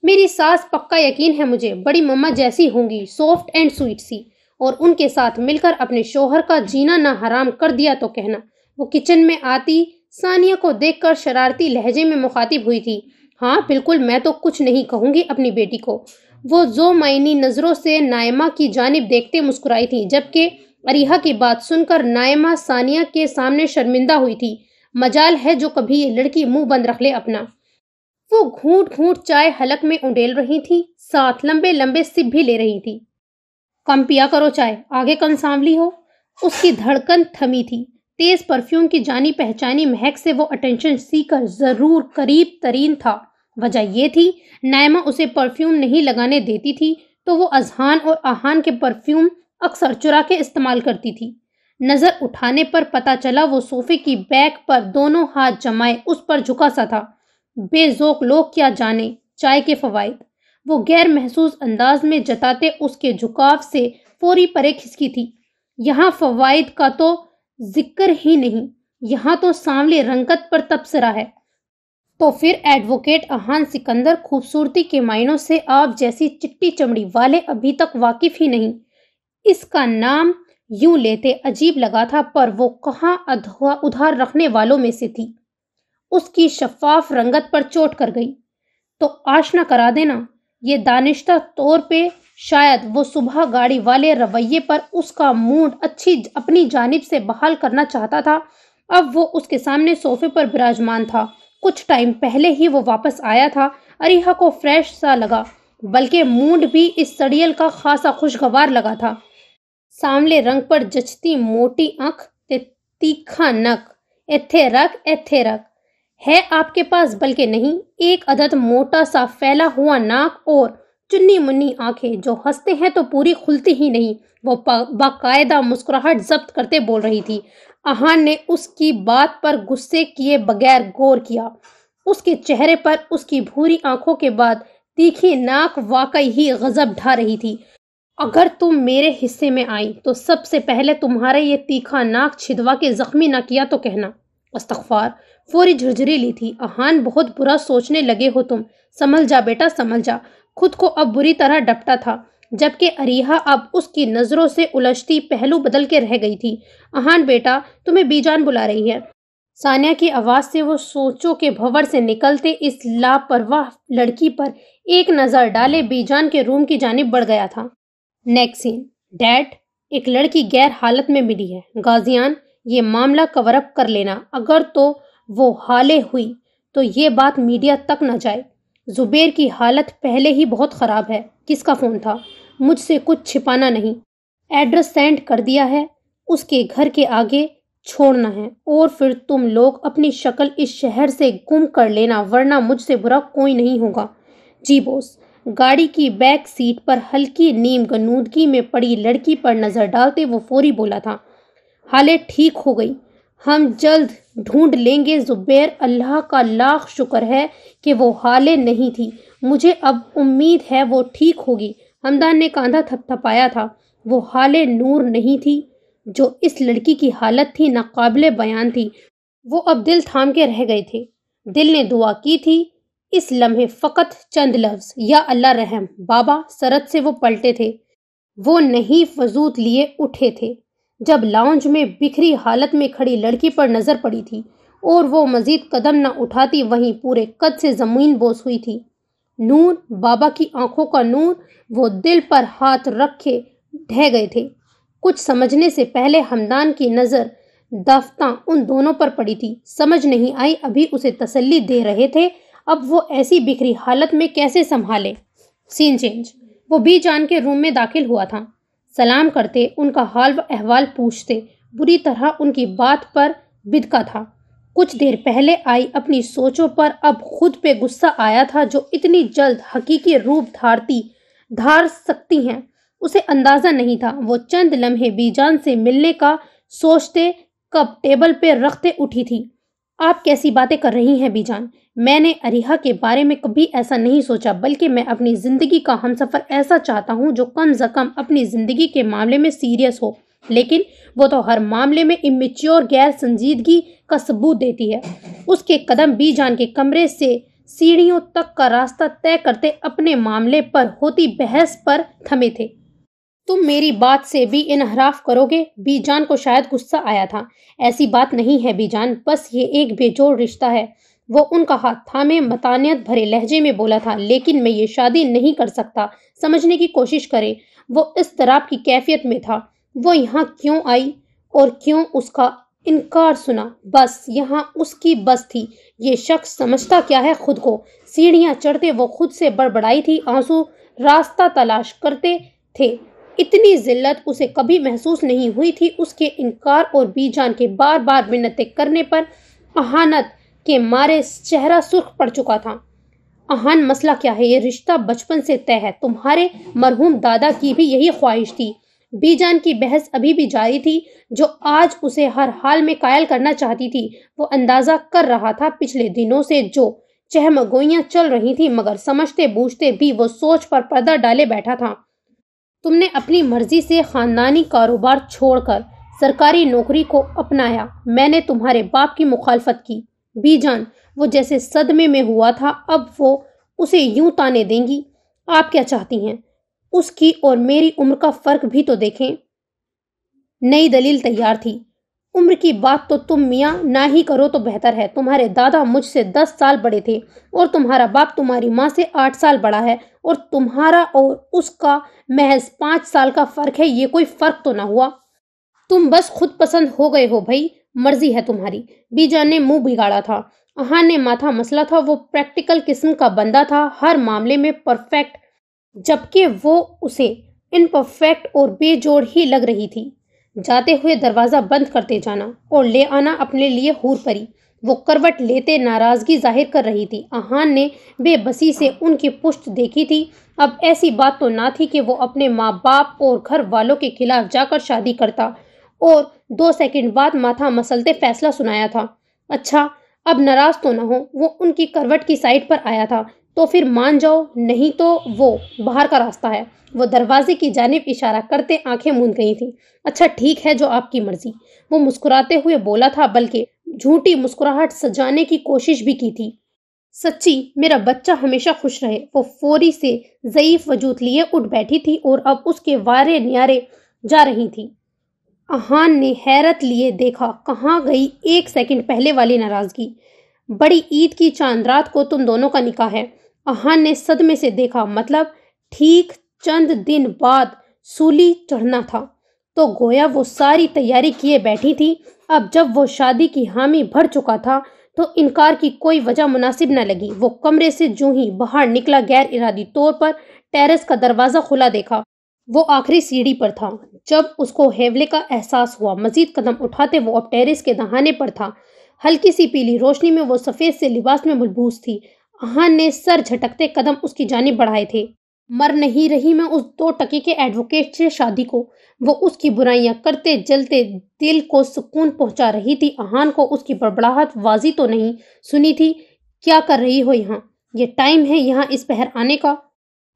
میری ساس پکا یقین ہے مجھے بڑی مما جیسی ہوں گی، سافٹ اینڈ سویٹ سی، اور ان کے ساتھ مل کر اپنے شوہر کا جینا نہ حرام کر دیا تو کہنا۔ وہ کچن میں آتی ثانیہ کو دیکھ کر شرارتی لہجے میں مخاطب ہوئی تھی۔ ہاں بالکل، میں تو کچھ نہیں کہوں گی اپنی بیٹی کو۔ وہ ذو معنی نظروں سے نائمہ کی جانب دیکھتے مسکرائی تھی، جبکہ اریحا کی بات سن کر نائمہ ثانیہ کے سامنے شرمندہ ہوئی تھی۔ مجال ہے جو کبھی یہ لڑکی منہ بند رکھ لے اپنا۔ وہ گھونٹ گھونٹ چائے حلق میں انڈیل رہی تھی، ساتھ لمبے لمبے سپ بھی لے رہی تھی۔ کم پیا کرو چائے، آگے کم سانولی ہو۔ اس کی دھڑکن تھمی تھی۔ تیز پرفیوم کی جانی پہچانی مہک سے وہ اٹینشن سیکر ضرور قریب ترین تھا۔ وجہ یہ تھی نائمہ اسے پرفیوم نہیں لگانے دیتی تھی تو وہ اذہان اور آہان کے پرفیوم اکثر چرا کے استعمال کرتی تھی۔ نظر اٹھانے پر پتہ چلا وہ صوفے کی بیک پر دونوں ہاتھ جمائے اس پر جھکا سا تھا۔ بے ذوق لوگ کیا جانے چائے کے فوائد، وہ غیر محسوس انداز میں جتاتے اس کے جھکاو سے فوری پرے کھسکی تھی۔ یہاں فوائد کا تو ذکر ہی نہیں، یہاں تو سانولے رنگت پر تبصرہ ہے۔ تو پھر ایڈوکیٹ آہان سکندر خوبصورتی کے معنوں سے آپ جیسی چٹی چمڑی والے ابھی تک واقف ہی نہیں۔ اس کا نام یوں لیتے عجیب لگا تھا، پر وہ کہاں ادھار رکھنے والوں میں سے تھی۔ اس کی شفاف رنگت پر چوٹ کر گئی۔ تو آشنا کرا دینا۔ یہ دانشتہ طور پہ شاید وہ صبح گاڑی والے رویے پر اس کا موڈ اپنی جانب سے بحال کرنا چاہتا تھا۔ اب وہ اس کے سامنے صوفے پر براجمان تھا۔ کچھ ٹائم پہلے ہی وہ واپس آیا تھا۔ اریحا کو فریش سا لگا، بلکہ موڈ بھی اس سڑیل کا خاصا خوشگوار لگا تھا۔ سانولے رنگ پر جچتی موٹی آنکھ تے تیکھا نک، ایتھے رکھ ہے آپ کے پاس، بلکہ نہیں، ایک عدد موٹا سا پھیلا ہوا ناک اور چنی منی آنکھیں جو ہنستے ہیں تو پوری کھلتی ہی نہیں۔ وہ باقاعدہ مسکراہٹ ضبط کرتے بول رہی تھی۔ احان نے اس کی بات پر غصے کیے بغیر غور کیا۔ اس کے چہرے پر اس کی بھوری آنکھوں کے بعد تیکھی ناک واقعی ہی غضب ڈھا رہی تھی۔ اگر تم میرے حصے میں آئی تو سب سے پہلے تمہارا یہ تیکھا ناک چھدوا کے زخمی نہ کیا تو کہنا۔ استغفار، فوری جھرجھری لی تھی۔ احان، بہت برا سوچنے لگے ہو تم۔ سنبھل جا بیٹا، سنبھل جا۔ خود کو اب بری طرح ڈپٹا تھا، جبکہ اریحا اب اس کی نظروں سے الجھتی پہلو بدل کے رہ گئی تھی۔ احان بیٹا، تمہیں بی جان بلا رہی ہے۔ ثانیہ کی آواز سے وہ سوچوں کے بھنور سے نکلتے اس لاپرواہ لڑکی پر ایک نظر ڈالے بی جان کے روم کی جانب بڑھ گیا تھا۔ نیکسٹ سین۔ ڈیڈ، ایک لڑکی غیر حالت میں ملی ہے۔ غازیان، یہ معاملہ کور اپ کر لینا۔ اگر تو وہ حالے ہوئی تو یہ بات میڈیا تک نہ جائے۔ زبیر کی حالت پہلے ہی بہت خراب ہے۔ کس کا فون تھا؟ مجھ سے کچھ چھپانا نہیں۔ ایڈریس سینڈ کر دیا ہے۔ اس کے گھر کے آگے چھوڑنا ہے، اور پھر تم لوگ اپنی شکل اس شہر سے گم کر لینا، ورنہ مجھ سے برا کوئی نہیں ہوگا۔ جی بوس۔ گاڑی کی بیک سیٹ پر ہلکی نیم غنودگی میں پڑی لڑکی پر نظر ڈالتے وہ فوری بولا تھا۔ حالے ٹھیک ہو گئی، ہم جلد ڈھونڈ لیں گے زبیر۔ اللہ کا لاکھ شکر ہے کہ وہ حالے نہیں تھی۔ مجھے اب امید ہے وہ ٹھیک ہوگی۔ ہمدان نے کاندھا تھپتھپایا تھا۔ وہ حالے نور نہیں تھی۔ جو اس لڑکی کی حالت تھی ناقابل بیان تھی۔ وہ اب دل تھام کے رہ گئے تھے۔ دل نے دعا کی تھی اس لمحے فقط چند لفظ، یا اللہ رحم بابا۔ سرد سے وہ پلٹے تھے۔ وہ نہیں وضو لیے اٹھے تھے جب لاؤنج میں بکھری حالت میں کھڑی لڑکی پر نظر پڑی تھی، اور وہ مزید قدم نہ اٹھاتی وہیں پورے قد سے زمین بوس ہوئی تھی۔ نور، بابا کی آنکھوں کا نور۔ وہ دل پر ہاتھ رکھے ڈھہ گئے تھے۔ کچھ سمجھنے سے پہلے ہمدان کی نظر دافتہ ان دونوں پر پڑی تھی۔ سمجھ نہیں آئی، ابھی اسے تسلی دے رہے تھے، اب وہ ایسی بکھری حالت میں کیسے سنبھالے۔ سین چینج۔ وہ بی جان کے روم میں داخل ہوا تھا۔ سلام کرتے، ان کا حال و احوال پوچھتے، بری طرح ان کی بات پر بدکا تھا۔ کچھ دیر پہلے آئی اپنی سوچوں پر اب خود پہ غصہ آیا تھا، جو اتنی جلد حقیقی روپ دھار سکتی ہیں اسے اندازہ نہیں تھا۔ وہ چند لمحے بی جان سے ملنے کا سوچتے کپ ٹیبل پہ رکھتے اٹھی تھی۔ آپ کیسی باتیں کر رہی ہیں بی جان؟ میں نے اریحا کے بارے میں کبھی ایسا نہیں سوچا، بلکہ میں اپنی زندگی کا ہمسفر ایسا چاہتا ہوں جو کم از کم اپنی زندگی کے معاملے میں سیریس ہو، لیکن وہ تو ہر معاملے میں امیچور غیر سنجیدگی کا ثبوت دیتی ہے۔ اس کے قدم بی جان کے کمرے سے سیڑھیوں تک کا راستہ طے کرتے اپنے معاملے پر ہوتی بحث پر تھمے تھے۔ تم میری بات سے بھی انحراف کرو گے؟ بی جان کو شاید غصہ آیا تھا۔ ایسی بات نہیں ہے بی جان، بس یہ ایک بے جوڑ رشتہ ہے۔ وہ ان کا ہاتھ تھامے متانیت بھرے لہجے میں بولا تھا، لیکن میں یہ شادی نہیں کر سکتا۔ سمجھنے کی کوشش کرے۔ وہ اضطراب کی کیفیت میں تھا۔ وہ یہاں کیوں آئی اور کیوں اس کا انکار سنا؟ بس یہاں اس کی بس تھی۔ یہ شخص سمجھتا کیا ہے خود کو؟ سیڑھیاں چڑھتے وہ خود سے بڑبڑائی تھی، آنسو راستہ تلاش کرتے تھے۔ اتنی ذلت اسے کبھی محسوس نہیں ہوئی تھی۔ اس کے انکار اور بی جان کے بار بار منتیں کرنے پر اہانت کے مارے چہرہ سرخ پڑ چکا تھا۔ اہان، مسئلہ کیا ہے؟ یہ رشتہ بچپن سے طے ہے۔ تمہارے مرحوم دادا کی بھی یہی خواہش تھی۔ بی جان کی بحث ابھی بھی جاری تھی، جو آج اسے ہر حال میں قائل کرنا چاہتی تھی۔ وہ اندازہ کر رہا تھا پچھلے دنوں سے جو چہمگوئیاں چل رہی تھیں، مگر سمجھتے بوجھتے بھی وہ سوچ پر پردہ ڈالے بیٹھا تھا۔ تم نے اپنی مرضی سے خاندانی کاروبار چھوڑ کر سرکاری نوکری کو اپنایا۔ میں نے تمہارے باپ کی مخالفت کی۔ بی جان، وہ جیسے صدمے میں ہوا تھا، اب وہ اسے یوں تانے دیں گی؟ آپ کیا چاہتی ہیں؟ اس کی اور میری عمر کا فرق بھی تو دیکھیں۔ نئی دلیل تیار تھی۔ عمر کی بات تو تم میاں نہ ہی کرو تو بہتر ہے۔ تمہارے دادا مجھ سے 10 سال بڑے تھے اور تمہارا باپ تمہاری ماں سے 8 سال بڑا ہے، اور تمہارا اور اس کا محض 5 سال کا فرق ہے۔ یہ کوئی فرق تو نہ ہوا؟ تم بس خود پسند ہو گئے ہو بھائی، مرضی ہے تمہاری۔ بی جان نے منہ بگاڑا تھا۔ احان نے ماتھا مسلا تھا۔ وہ پریکٹیکل قسم کا بندہ تھا، ہر معاملے میں پرفیکٹ، جبکہ وہ اسے امپرفیکٹ اور بے جوڑ ہی لگ رہی تھی۔ جاتے ہوئے دروازہ بند کرتے جانا اور لے آنا اپنے لیے حور پری۔ وہ کروٹ لیتے ناراضگی ظاہر کر رہی تھی۔ احان نے بے بسی سے ان کی پشت دیکھی تھی۔ اب ایسی بات تو نہ تھی کہ وہ اپنے ماں باپ اور گھر والوں کے خلاف جا کر شادی کرتا اور 2 سیکنڈ بعد ماتھا مسلتے فیصلہ سنایا تھا۔ اچھا، اب ناراض تو نہ ہو، وہ ان کی کروٹ کی سائڈ پر آیا تھا، تو پھر مان جاؤ، نہیں تو وہ باہر کا راستہ ہے۔ وہ دروازے کی جانب اشارہ کرتے آنکھیں موند گئی تھیں۔ اچھا ٹھیک ہے، جو آپ کی مرضی، وہ مسکراتے ہوئے بولا تھا، بلکہ جھوٹی مسکراہٹ سجانے کی کوشش بھی کی تھی۔ سچی، میرا بچہ ہمیشہ خوش رہے۔ وہ فوری سے ضعیف وجود لیے اٹھ بیٹھی تھی اور اب اس کے وارے نیارے جا رہی تھی۔ احان نے حیرت لیے دیکھا، کہاں گئی 1 سیکنڈ پہلے والی ناراضگی؟ بڑی عید کی چاند رات کو تم دونوں کا نکاح ہے؟ احان نے صدمے سے دیکھا۔ مطلب ٹھیک چند دن بعد سولی چڑھنا تھا، تو گویا وہ ساری تیاری کیے بیٹھی تھی۔ اب جب وہ شادی کی حامی بھر چکا تھا تو انکار کی کوئی وجہ مناسب نہ لگی۔ وہ کمرے سے جوں ہی باہر نکلا، غیر ارادی طور پر ٹیرس کا دروازہ کھلا دیکھا۔ وہ آخری سیڑھی پر تھا جب اس کو ہیولے کا احساس ہوا۔ مزید قدم اٹھاتے وہ اب ٹیرس کے دہانے پر تھا۔ ہلکی سی پیلی روشنی میں وہ سفید سے لباس میں ملبوس تھی۔ احان نے سر جھٹکتے قدم اس کی جانب بڑھائے تھے۔ مر نہیں رہی میں اس 2 ٹکے کے ایڈوکیٹ سے شادی کو۔ وہ اس کی برائیاں کرتے جلتے دل کو سکون پہنچا رہی تھی۔ احان کو اس کی بڑبڑاہٹ واضح تو نہیں سنی تھی۔ کیا کر رہی ہو یہاں؟ یہ ٹائم ہے یہاں اس پہر آنے کا؟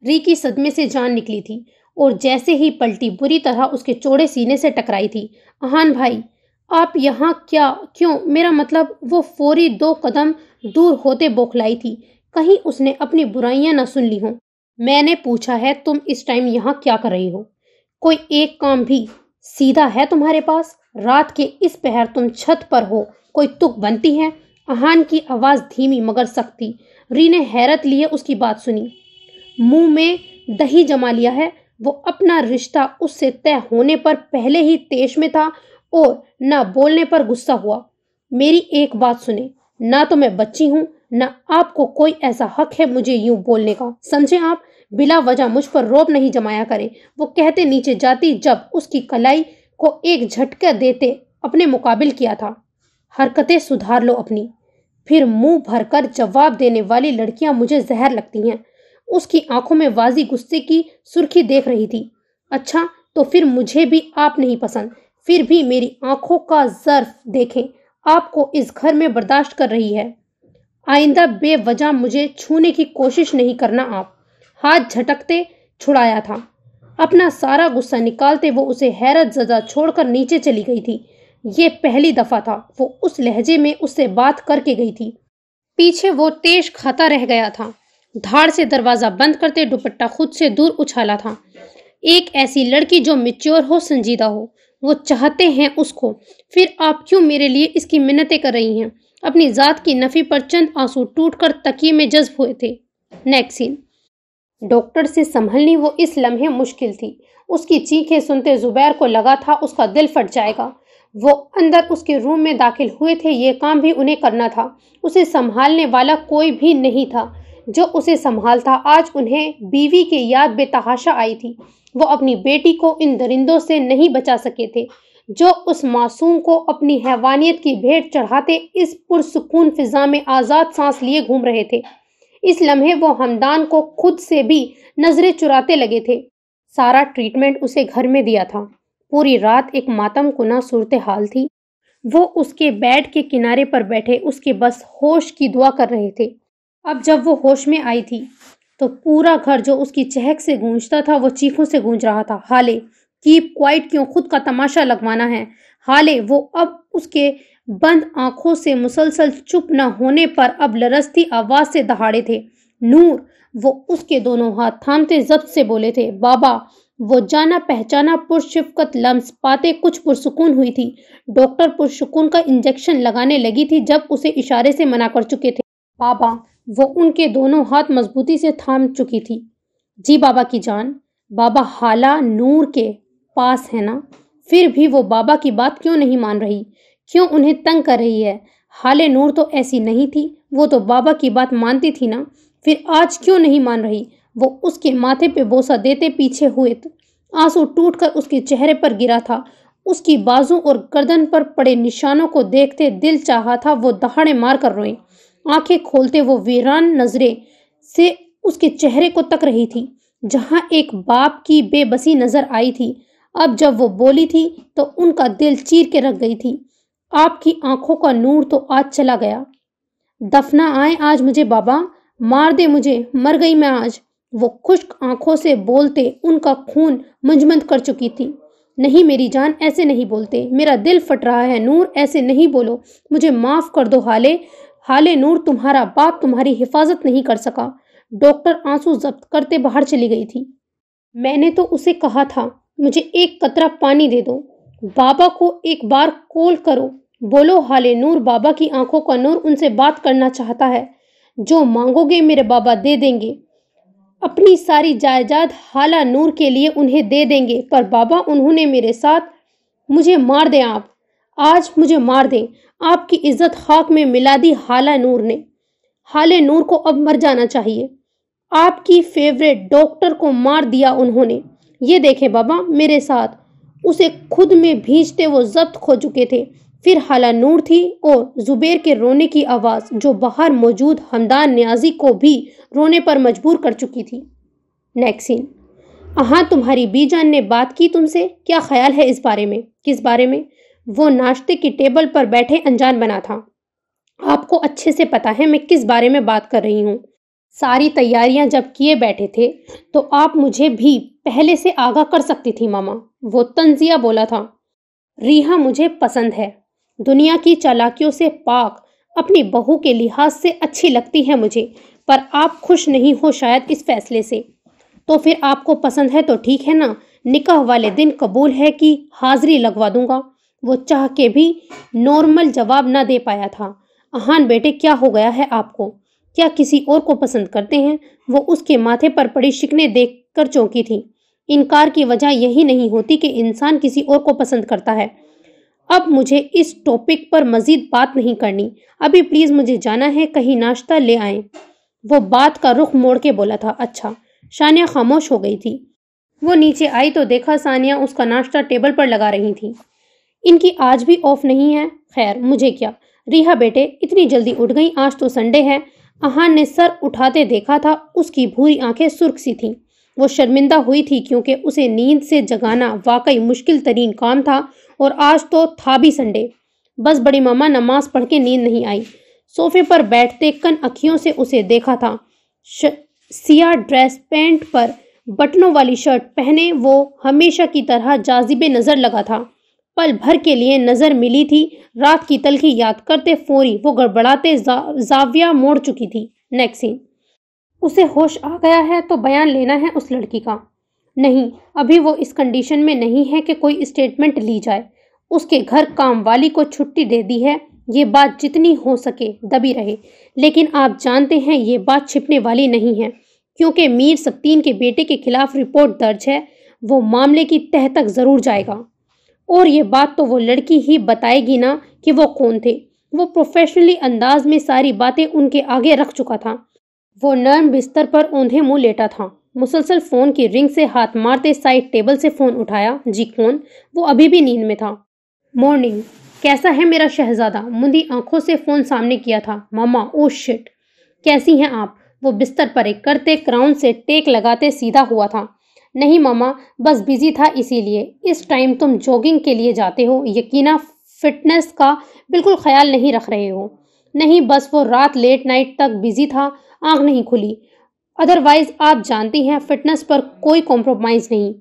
ری کی صدمے سے جان نکلی تھی اور جیسے ہی پلٹی بری طرح اس کے چوڑے سینے سے ٹکرائی تھی۔ احان بھائی، آپ یہاں کیوں؟ میرا مطلب، وہ فوری 2 قدم دور ہوتے بوکھلائی تھی، کہیں اس نے اپنی برائیاں نہ سن لی ہوں۔ میں نے پوچھا ہے تم اس ٹائم یہاں کیا کر رہی ہو؟ کوئی ایک کام بھی سیدھا ہے تمہارے پاس؟ رات کے اس پہر تم چھت پر ہو، کوئی تک بنتی ہے؟ احان کی آواز دھیمی مگر سخت تھی۔ ری نے حیرت لیے اس کی بات سنی۔ منہ میں دہی جما لیا ہے؟ وہ اپنا رشتہ اس سے طے ہونے پر پہلے ہی طیش میں تھا اور نہ بولنے پر غصہ ہوا۔ میری ایک بات سنیں، نہ تو میں بچی ہوں، نہ آپ کو کوئی ایسا حق ہے مجھے یوں بولنے کا، سمجھیں آپ؟ بلا وجہ مجھ پر رعب نہیں جمایا کریں، وہ کہتے نیچے جاتی جب اس کی کلائی کو ایک جھٹکا دیتے اپنے مقابل کیا تھا۔ حرکتیں سدھار لو اپنی، پھر منہ بھر کر جواب دینے والی لڑکیاں مجھے زہر لگتی ہیں۔ اس کی آنکھوں میں واضح غصے کی سرخی دیکھ رہی تھی۔ اچھا، تو پھر مجھے بھی آپ نہیں پسند؟ پھر بھی میری آنکھوں کا ظرف دیکھیں، آپ کو اس گھر میں برداشت کر رہی ہے۔ آئندہ بے وجہ مجھے چھونے کی کوشش نہیں کرنا۔ آپ ہاتھ جھٹکتے چھڑایا تھا۔ اپنا سارا غصہ نکالتے وہ اسے حیرت زدہ چھوڑ کر نیچے چلی گئی تھی۔ یہ پہلی دفعہ تھا وہ اس لہجے میں اس سے بات کر کے گئی تھی۔ پیچھے وہ تیش کھاتا رہ گیا تھا۔ دھاڑ سے دروازہ بند کرتے دوپٹہ خود سے دور اچھالا تھا۔ ایک ایسی لڑکی جو میچور ہو، سنجیدہ ہو، وہ چاہتے ہیں اس کو، پھر آپ کیوں میرے لیے اس کی منتیں کر رہی ہیں؟ اپنی ذات کی نفی پر چند آنسو ٹوٹ کر تکیے میں جذب ہوئے تھے۔ نیکسٹ سین۔ ڈاکٹر سے سنبھلنی وہ اس لمحے مشکل تھی۔ اس کی چیخیں سنتے زبیر کو لگا تھا اس کا دل پھٹ جائے گا۔ وہ اندر اس کے روم میں داخل ہوئے تھے، یہ کام بھی انہیں کرنا تھا۔ اسے سنبھالنے والا کوئی بھی نہیں تھا جو اسے سنبھالتا۔ آج انہیں بیوی کی یاد بے تحاشا آئی تھی۔ وہ اپنی بیٹی کو ان درندوں سے نہیں بچا سکے تھے جو اس معصوم کو اپنی حیوانیت کی بھیٹ چڑھاتے اس پرسکون فضا میں آزاد سانس لیے گھوم رہے تھے۔ اس لمحے وہ ہمدان کو خود سے بھی نظریں چراتے لگے تھے۔ سارا ٹریٹمنٹ اسے گھر میں دیا تھا۔ پوری رات ایک ماتم کناں صورتحال تھی۔ وہ اس کے بیڈ کے کنارے پر بیٹھے اس کے بس ہوش کی دعا کر رہے تھے۔ اب جب وہ ہوش میں آئی تھی تو پورا گھر جو اس کی چہک سے گونجتا تھا وہ چیخوں سے گونج رہا تھا۔ حالے کیپ کوائٹ، کیوں خود کا تماشا لگوانا ہے؟ حالے وہ اب اس کے بند آنکھوں سے مسلسل چپ نہ ہونے پر اب لرزتی آواز سے دہاڑے تھے۔ نور! وہ اس کے دونوں ہاتھ تھامتے ضبط سے بولے تھے۔ بابا! وہ جانا پہچانا پرشفقت لمس پاتے کچھ پرسکون ہوئی تھی۔ ڈاکٹر پرسکون کا انجیکشن لگانے لگی تھی جب اسے اشارے سے منع کر چکے تھے۔ بابا، وہ ان کے دونوں ہاتھ مضبوطی سے تھام چکی تھی۔ جی بابا کی جان۔ بابا حالہ نور کے پاس ہے نا؟ پھر بھی وہ بابا کی بات کیوں نہیں مان رہی؟ کیوں انہیں تنگ کر رہی ہے؟ حالہ نور تو ایسی نہیں تھی، وہ تو بابا کی بات مانتی تھی نا، پھر آج کیوں نہیں مان رہی؟ وہ اس کے ماتھے پہ بوسہ دیتے پیچھے ہوئے تو آنسو ٹوٹ کر اس کے چہرے پر گرا تھا۔ اس کی بازو اور گردن پر پڑے نشانوں کو دیکھتے دل چاہا تھا وہ دہاڑے مار کر روئے۔ آنکھیں کھولتے وہ ویران نظریں سے اس کے چہرے کو تک رہی تھی جہاں ایک باپ کی بے بسی نظر آئی تھی۔ اب جب وہ بولی تھی تو ان کا دل چیر کے رکھ گئی تھی۔ آپ کی آنکھوں کا نور تو آج چلا گیا۔ دفنا آئے آج مجھے بابا، مار دے مجھے، مر گئی میں آج۔ وہ خشک آنکھوں سے بولتے ان کا خون منجمد کر چکی تھی۔ نہیں میری جان، ایسے نہیں بولتے، میرا دل پھٹ رہا ہے نور، ایسے نہیں بولو، مجھے معاف کر دو حالے۔ حالے نور، تمہارا باپ تمہاری حفاظت نہیں کر سکا۔ ڈاکٹر آنسو ضبط کرتے باہر چلی گئی تھی۔ میں نے تو اسے کہا تھا مجھے ایک قطرہ پانی دے دو، بابا کو ایک بار کال کرو۔ بولو حالے نور، بابا کی آنکھوں کا نور ان سے بات کرنا چاہتا ہے۔ جو مانگو گے میرے بابا دے دیں گے، اپنی ساری جائیداد حالہ نور کے لیے انہیں دے دیں گے، پر بابا انہوں نے میرے ساتھ، مجھے مار دیں آپ، آج مجھے مار دیں۔ آپ کی عزت خاک میں ملا دی حالہ نور نے۔ حالہ نور کو اب مر جانا چاہیے۔ آپ کی فیوریٹ ڈاکٹر کو مار دیا انہوں نے۔ یہ دیکھیں بابا میرے ساتھ، اسے خود میں بھیجتے وہ ضبط کھو چکے تھے۔ پھر حالہ نور تھی اور زبیر کے رونے کی آواز جو باہر موجود حمدان نیازی کو بھی رونے پر مجبور کر چکی تھی۔ نیکسٹ سین۔ ہاں تمہاری بی جان نے بات کی تم سے؟ کیا خیال ہے اس بارے میں؟ کس بارے میں؟ وہ ناشتے کی ٹیبل پر بیٹھے انجان بنا تھا۔ آپ کو اچھے سے پتا ہے میں کس بارے میں بات کر رہی ہوں۔ ساری تیاریاں جب کیے بیٹھے تھے تو آپ مجھے بھی پہلے سے آگاہ کر سکتی تھی ماما، وہ طنزیہ بولا تھا۔ ریحا مجھے پسند ہے، دنیا کی چالاکیوں سے پاک، اپنی بہو کے لحاظ سے اچھی لگتی ہے مجھے، پر آپ خوش نہیں ہو شاید اس فیصلے سے۔ تو پھر آپ کو پسند ہے تو ٹھیک ہے نا، نکاح والے دن قبول ہے کہ حاضری لگوا دوں گا۔ وہ چاہ کے بھی نارمل جواب نہ دے پایا تھا۔ اہان بیٹے، کیا ہو گیا ہے آپ کو؟ کیا کسی اور کو پسند کرتے ہیں؟ وہ اس کے ماتھے پر پڑی شکنیں دیکھ کر چونکی تھی۔ انکار کی وجہ یہی نہیں ہوتی کہ انسان کسی اور کو پسند کرتا ہے۔ اب مجھے اس ٹاپک پر مزید بات نہیں کرنی، ابھی پلیز مجھے جانا ہے، کہیں ناشتہ لے آئیں۔ وہ بات کا رخ موڑ کے بولا تھا۔ اچھا۔ ثانیہ خاموش ہو گئی تھی۔ وہ نیچے آئی تو دیکھا ثانیہ اس کا ناشتہ ٹیبل پر لگا رہی تھی۔ ان کی آج بھی آف نہیں ہے؟ خیر مجھے کیا۔ ریحا بیٹے اتنی جلدی اٹھ گئی؟ آج تو سنڈے ہے۔ اہان نے سر اٹھاتے دیکھا تھا، اس کی بھوری آنکھیں سرخ سی تھیں۔ وہ شرمندہ ہوئی تھی کیونکہ اسے نیند سے جگانا واقعی مشکل ترین کام تھا، اور آج تو تھا بھی سنڈے۔ بس بڑی ماما نماز پڑھ کے نیند نہیں آئی۔ صوفے پر بیٹھتے کن اکھیوں سے اسے دیکھا تھا۔ سیاہ ڈریس پینٹ پر بٹنوں والی شرٹ پہنے وہ ہمیشہ کی طرح جاذب نظر لگا تھا۔ پل بھر کے لیے نظر ملی تھی، رات کی تلخی یاد کرتے فوری وہ گڑبڑاتے زاویہ موڑ چکی تھی۔ نیکسٹ سین۔ اسے ہوش آ گیا ہے تو بیان لینا ہے اس لڑکی کا۔ نہیں، ابھی وہ اس کنڈیشن میں نہیں ہے کہ کوئی اسٹیٹمنٹ لی جائے۔ اس کے گھر کام والی کو چھٹی دے دی ہے، یہ بات جتنی ہو سکے دبی رہے، لیکن آپ جانتے ہیں یہ بات چھپنے والی نہیں ہے، کیونکہ میر سبتین کے بیٹے کے خلاف رپورٹ درج ہے، وہ معاملے کی تہہ تک ضرور جائے گا۔ اور یہ بات تو وہ لڑکی ہی بتائے گی نا کہ وہ کون تھے۔ وہ پروفیشنلی انداز میں ساری باتیں ان کے آگے رکھ چکا تھا۔ وہ نرم بستر پر اوندھے منہ لیٹا تھا، مسلسل فون کی رنگ سے ہاتھ مارتے سائڈ ٹیبل سے فون اٹھایا۔ جی کون؟ وہ ابھی بھی نیند میں تھا۔ مارننگ، کیسا ہے میرا شہزادہ؟ مندی آنکھوں سے فون سامنے کیا تھا۔ ماما، او شٹ، کیسی ہیں آپ؟ وہ بستر پر ایک کرتے کراؤن سے ٹیک لگاتے سیدھا ہوا تھا۔ نہیں ماما، بس بزی تھا اسی لیے۔ اس ٹائم تم جوگنگ کے لیے جاتے ہو؟ یقینا فٹنس کا بالکل خیال نہیں رکھ رہے ہو؟ نہیں، بس وہ رات لیٹ نائٹ تک بزی تھا، آنکھ نہیں کھلی، ادروائز آپ جانتی ہیں فٹنس پر کوئی کمپرومائز نہیں۔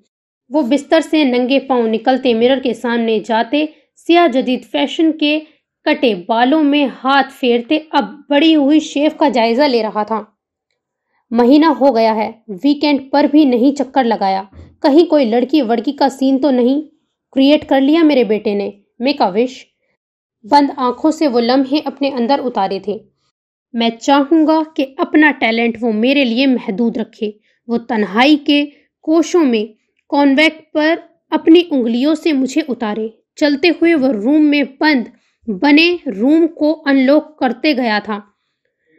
وہ بستر سے ننگے پاؤں نکلتے مرر کے سامنے جاتے، سیاہ جدید فیشن کے کٹے بالوں میں ہاتھ پھیرتے اب بڑی ہوئی شیف کا جائزہ لے رہا تھا۔ مہینہ ہو گیا ہے، ویکینڈ پر بھی نہیں چکر لگایا، کہیں کوئی لڑکی وڑکی کا سین تو نہیں کریٹ کر لیا میرے بیٹے نے؟ میک اے وش۔ بند آنکھوں سے وہ لمحے اپنے اندر اتارے تھے۔ میں چاہوں گا کہ اپنا ٹیلنٹ وہ میرے لیے محدود رکھے۔ وہ تنہائی کے کوشوں میں کانویکٹ پر اپنی انگلیوں سے مجھے اتارے۔ چلتے ہوئے وہ روم میں بند بنے روم کو انلوک کرتے گیا تھا۔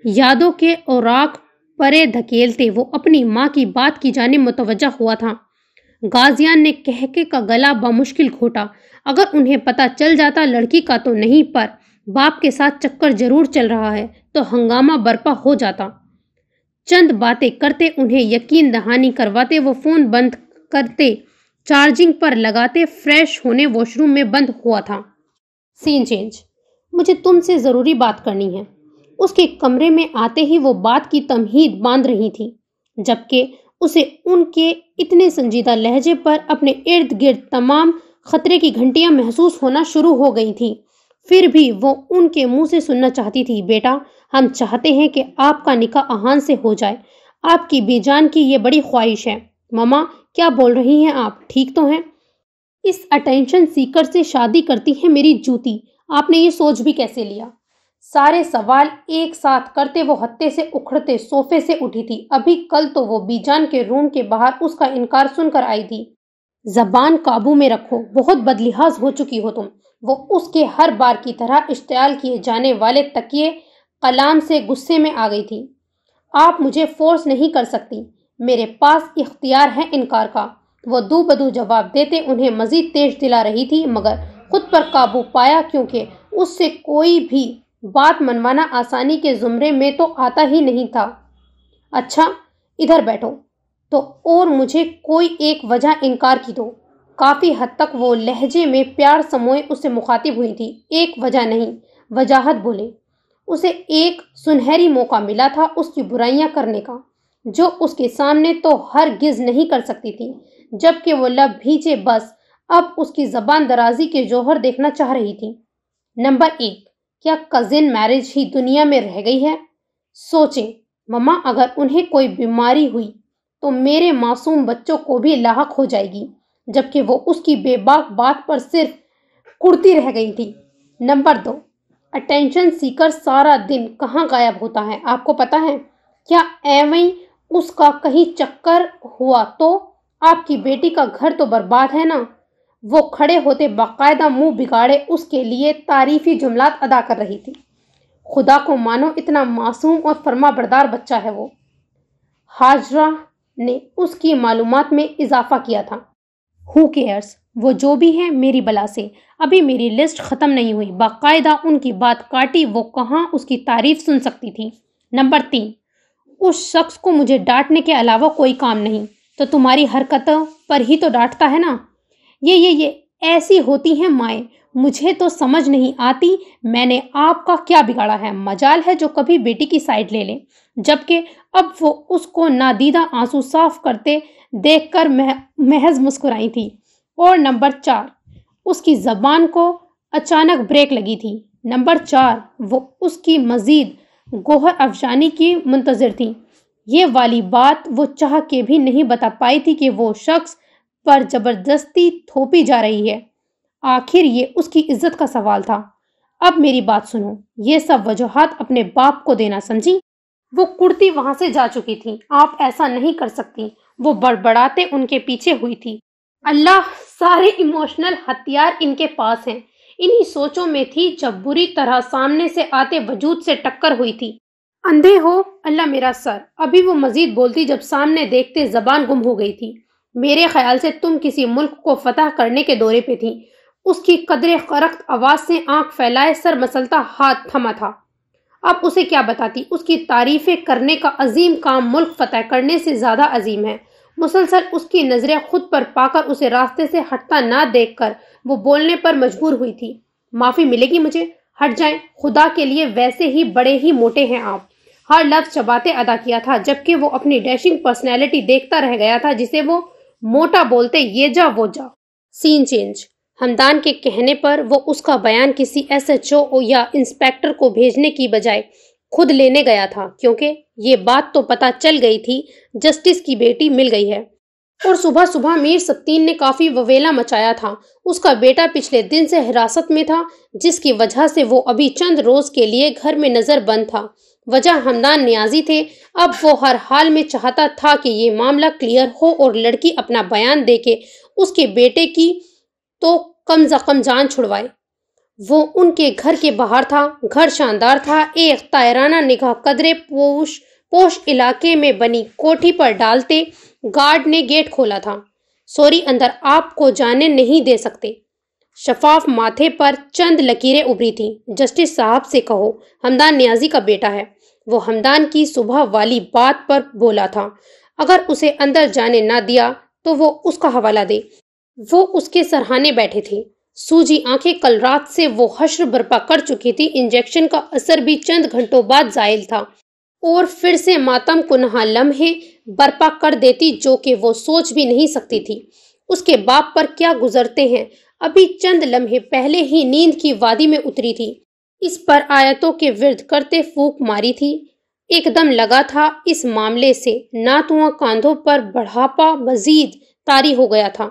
یادوں کے اوراق پرے دھکیلتے وہ اپنی ماں کی بات کی جانب متوجہ ہوا تھا۔ غازیان نے کہکے کا گلا بمشکل گھوٹا۔ اگر انہیں پتہ چل جاتا لڑکی کا تو نہیں پر باپ کے ساتھ چکر ضرور چل رہا ہے تو ہنگامہ برپا ہو جاتا۔ چند باتیں کرتے انہیں یقین دہانی کرواتے وہ فون بند کرتے چارجنگ پر لگاتے فریش ہونے واش روم میں بند ہوا تھا۔ سین چینج۔ مجھے تم سے ضروری بات کرنی ہے۔ اس کے کمرے میں آتے ہی وہ بات کی تمہید باندھ رہی تھی، جبکہ اسے ان کے اتنے سنجیدہ لہجے پر اپنے ارد گرد تمام خطرے کی گھنٹیاں محسوس ہونا شروع ہو گئی تھی۔ پھر بھی وہ ان کے منہ سے سننا چاہتی تھی۔ بیٹا، ہم چاہتے ہیں کہ آپ کا نکاح اہان سے ہو جائے۔ آپ کی بی جان کی یہ بڑی خواہش ہے۔ ماما، کیا بول رہی ہیں آپ؟ ٹھیک تو ہیں؟ اس اٹینشن سیکر سے شادی کرتی ہے میری جوتی؟ آپ نے یہ سوچ بھی کیسے لیا؟ سارے سوال ایک ساتھ کرتے وہ ہتے سے اکھڑتے صوفے سے اٹھی تھی۔ ابھی کل تو وہ بی جان کے روم کے باہر اس کا انکار سن کر آئی تھی۔ زبان قابو میں رکھو، بہت بدلحاظ ہو چکی ہو تم۔ وہ اس کے ہر بار کی طرح اشتعال کیے جانے والے تکیے کلام سے غصے میں آ گئی تھی۔ آپ مجھے فورس نہیں کر سکتی، میرے پاس اختیار ہے انکار کا۔ وہ دو بدو جواب دیتے انہیں مزید تیز دلا رہی تھی، مگر خود پر قابو پایا کیونکہ اس سے کوئی بھی بات منوانا آسانی کے زمرے میں تو آتا ہی نہیں تھا۔ اچھا، ادھر بیٹھو تو اور مجھے کوئی ایک وجہ انکار کی دو۔ کافی حد تک وہ لہجے میں پیار سموئے اس سے مخاطب ہوئی تھی۔ ایک وجہ نہیں، وجاہت بولے۔ اسے ایک سنہری موقع ملا تھا اس کی برائیاں کرنے کا، جو اس کے سامنے تو ہرگز نہیں کر سکتی تھی۔ جبکہ وہ لب بھیجے بس اب اس کی زبان درازی کے جوہر دیکھنا چاہ رہی تھی۔ نمبر 1، کیا کزن میرج ہی دنیا میں رہ گئی ہے؟ سوچیں مما، اگر انہیں کوئی بیماری ہوئی تو میرے معصوم بچوں کو بھی لاحق ہو جائے گی، جبکہ وہ اس کی بے باک بات پر صرف کڑتی رہ گئی تھی۔ نمبر 2، اٹینشن سیکر سارا دن کہاں غائب ہوتا ہے آپ کو پتہ ہے؟ کیا ایویں اس کا کہیں چکر ہوا تو آپ کی بیٹی کا گھر تو برباد ہے نا؟ وہ کھڑے ہوتے باقاعدہ منہ بگاڑے اس کے لیے تعریفی جملات ادا کر رہی تھی۔ خدا کو مانو، اتنا معصوم اور فرما بردار بچہ ہے وہ۔ حاجرہ نے اس کی معلومات میں اضافہ کیا تھا۔ ہو کیئرس، وہ جو بھی ہے میری بلا سے۔ ابھی میری لسٹ ختم نہیں ہوئی۔ باقاعدہ ان کی بات کاٹی، وہ کہاں اس کی تعریف سن سکتی تھی۔ نمبر 3، اس شخص کو مجھے ڈانٹنے کے علاوہ کوئی کام نہیں تو تمہاری حرکتوں پر ہی تو ڈانٹتا ہے نا۔ یہ ایسی ہوتی ہیں مائیں، مجھے تو سمجھ نہیں آتی میں نے آپ کا کیا بگاڑا ہے۔ مجال ہے جو کبھی بیٹی کی سائڈ لے لیں، جبکہ اب وہ اس کو نادیدہ آنسو صاف کرتے دیکھ کر محض مسکرائی تھی۔ اور نمبر 4، اس کی زبان کو اچانک بریک لگی تھی۔ نمبر 4، وہ اس کی مزید گوہر افشانی کی منتظر تھی۔ یہ والی بات وہ چاہ کے بھی نہیں بتا پائی تھی کہ وہ شخص پر زبردستی تھوپی جا رہی ہے۔ آخر یہ اس کی عزت کا سوال تھا۔ اب میری بات سنو، یہ سب وجوہات اپنے باپ کو دینا، سمجھی؟ وہ کڑتی وہاں سے جا چکی تھی۔ آپ ایسا نہیں کر سکتی، وہ بڑبڑاتے ان کے پیچھے ہوئی تھی۔ اللہ، سارے ایموشنل ہتھیار ان کے پاس ہیں۔ انہی سوچوں میں تھی جب بری طرح سامنے سے آتے وجود سے ٹکر ہوئی تھی۔ اندھے ہو اللہ میرا سر۔ ابھی وہ مزید بولتی جب سامنے دیکھتے زبان گم ہو گئی تھی۔ میرے خیال سے تم کسی ملک کو فتح کرنے کے دورے پہ تھی۔ اس کی قدرے خرخت آواز سے آنکھ پھیلائے سر مسلتا ہاتھ تھما تھا۔ اب اسے کیا بتاتی؟ اس کی تعریفیں کرنے کا عظیم کام ملک فتح کرنے سے زیادہ عظیم ہے۔ مسلسل اس کی نظریں خود پر پا کر اسے راستے سے ہٹتا نہ دیکھ کر وہ بولنے پر مجبور ہوئی تھی۔ معافی ملے گی مجھے؟ ہٹ جائیں خدا کے لیے، ویسے ہی بڑے ہی موٹے ہیں آپ۔ ہر لفظ چباتے ادا کیا تھا، جبکہ وہ اپنی ڈیشنگ پرسنالٹی دیکھتا رہ گیا تھا جسے وہ موٹا بولتے یہ جا وہ جا۔ سین چینج۔ ہمدان کے کہنے پر وہ اس کا بیان کسی SHO یا انسپیکٹر کو بھیجنے کی بجائے خود لینے گیا تھا، کیونکہ یہ بات تو پتہ چل گئی تھی جسٹس کی بیٹی مل گئی ہے۔ اور صبح صبح میر سبتین نے کافی وویلا مچایا تھا۔ اس کا بیٹا پچھلے دن سے حراست میں تھا، جس کی وجہ سے وہ ابھی چند روز کے لیے گھر میں نظر بند تھا۔ وجہ ہمدان نیازی تھے۔ اب وہ ہر حال میں چاہتا تھا کہ یہ معاملہ کلیئر ہو اور لڑکی اپنا بیان دے کے اس کے بیٹے کی تو کم از کم جان چھڑوائے۔ وہ ان کے گھر کے باہر تھا۔ گھر شاندار تھا، ایک طائرانہ نگاہ قدرے پوش علاقے میں بنی کوٹھی پر ڈالتے گارڈ نے گیٹ کھولا تھا۔ سوری، اندر آپ کو جانے نہیں دے سکتے۔ شفاف ماتھے پر چند لکیریں ابھری تھیں۔ جسٹس صاحب سے کہو، ہمدان نیازی کا بیٹا ہے۔ وہ ہمدان کی صبح والی بات پر بولا تھا۔ اگر اسے اندر جانے نہ دیا تو وہ اس کا حوالہ دے۔ وہ اس کے سرہانے بیٹھے تھے۔ سوجی آنکھیں، کل رات سے وہ حشر برپا کر چکی تھی۔ انجیکشن کا اثر بھی چند گھنٹوں بعد زائل تھا اور پھر سے ماتم کنہا لمحے برپا کر دیتی جو کہ وہ سوچ بھی نہیں سکتی تھی۔ اس کے باپ پر کیا گزرتے ہیں۔ ابھی چند لمحے پہلے ہی نیند کی وادی میں اتری تھی۔ اس پر آیتوں کے ورد کرتے پھونک ماری تھی۔ ایک دم لگا تھا اس معاملے سے ناتواں کاندھوں پر بڑھاپا مزید طاری ہو گیا تھا۔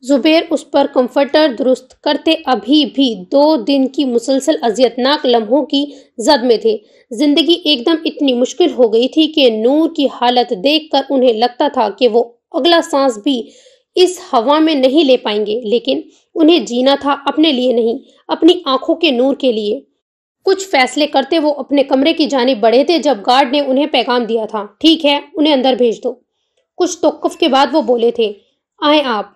زبیر اس پر کمفرٹر درست کرتے ابھی بھی 2 دن کی مسلسل اذیتناک لمحوں کی زد میں تھے۔ زندگی ایک دم اتنی مشکل ہو گئی تھی کہ نور کی حالت دیکھ کر انہیں لگتا تھا کہ وہ اگلا سانس بھی اس ہوا میں نہیں لے پائیں گے، لیکن انہیں جینا تھا اپنے لیے نہیں، اپنی آنکھوں کے نور کے لیے۔ کچھ فیصلے کرتے وہ اپنے کمرے کی جانب بڑھے تھے جب گارڈ نے انہیں پیغام دیا تھا، ٹھیک ہے، انہیں اندر بھیج دو۔ کچھ توقف کے بعد وہ بولے تھے، آئیں آپ۔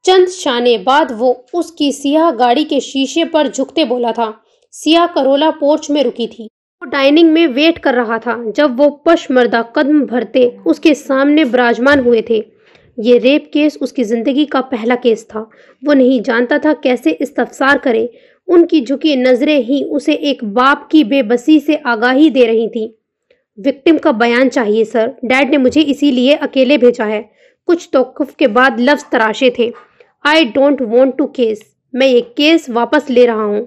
چند شانے بعد وہ اس کی سیاہ گاڑی کے شیشے پر جھکتے بولا تھا۔ سیاہ کرولا پورچ میں رکی تھی۔ وہ ڈائننگ میں ویٹ کر رہا تھا جب وہ پشمردہ قدم بھرتے اس کے سامنے براجمان ہوئے تھے۔ یہ ریپ کیس اس کی زندگی کا پہلا کیس تھا۔ وہ نہیں جانتا تھا کیسے استفسار کرے۔ ان کی جھکی نظریں ہی اسے ایک باپ کی بے بسی سے آگاہی دے رہی تھیں۔ وکٹم کا بیان چاہیے سر، ڈیڈ نے مجھے اسی لیے اکیلے بھیجا ہے۔ کچھ توقف کے بعد لفظ تراشے تھے، I don't want to case, میں یہ کیس واپس لے رہا ہوں۔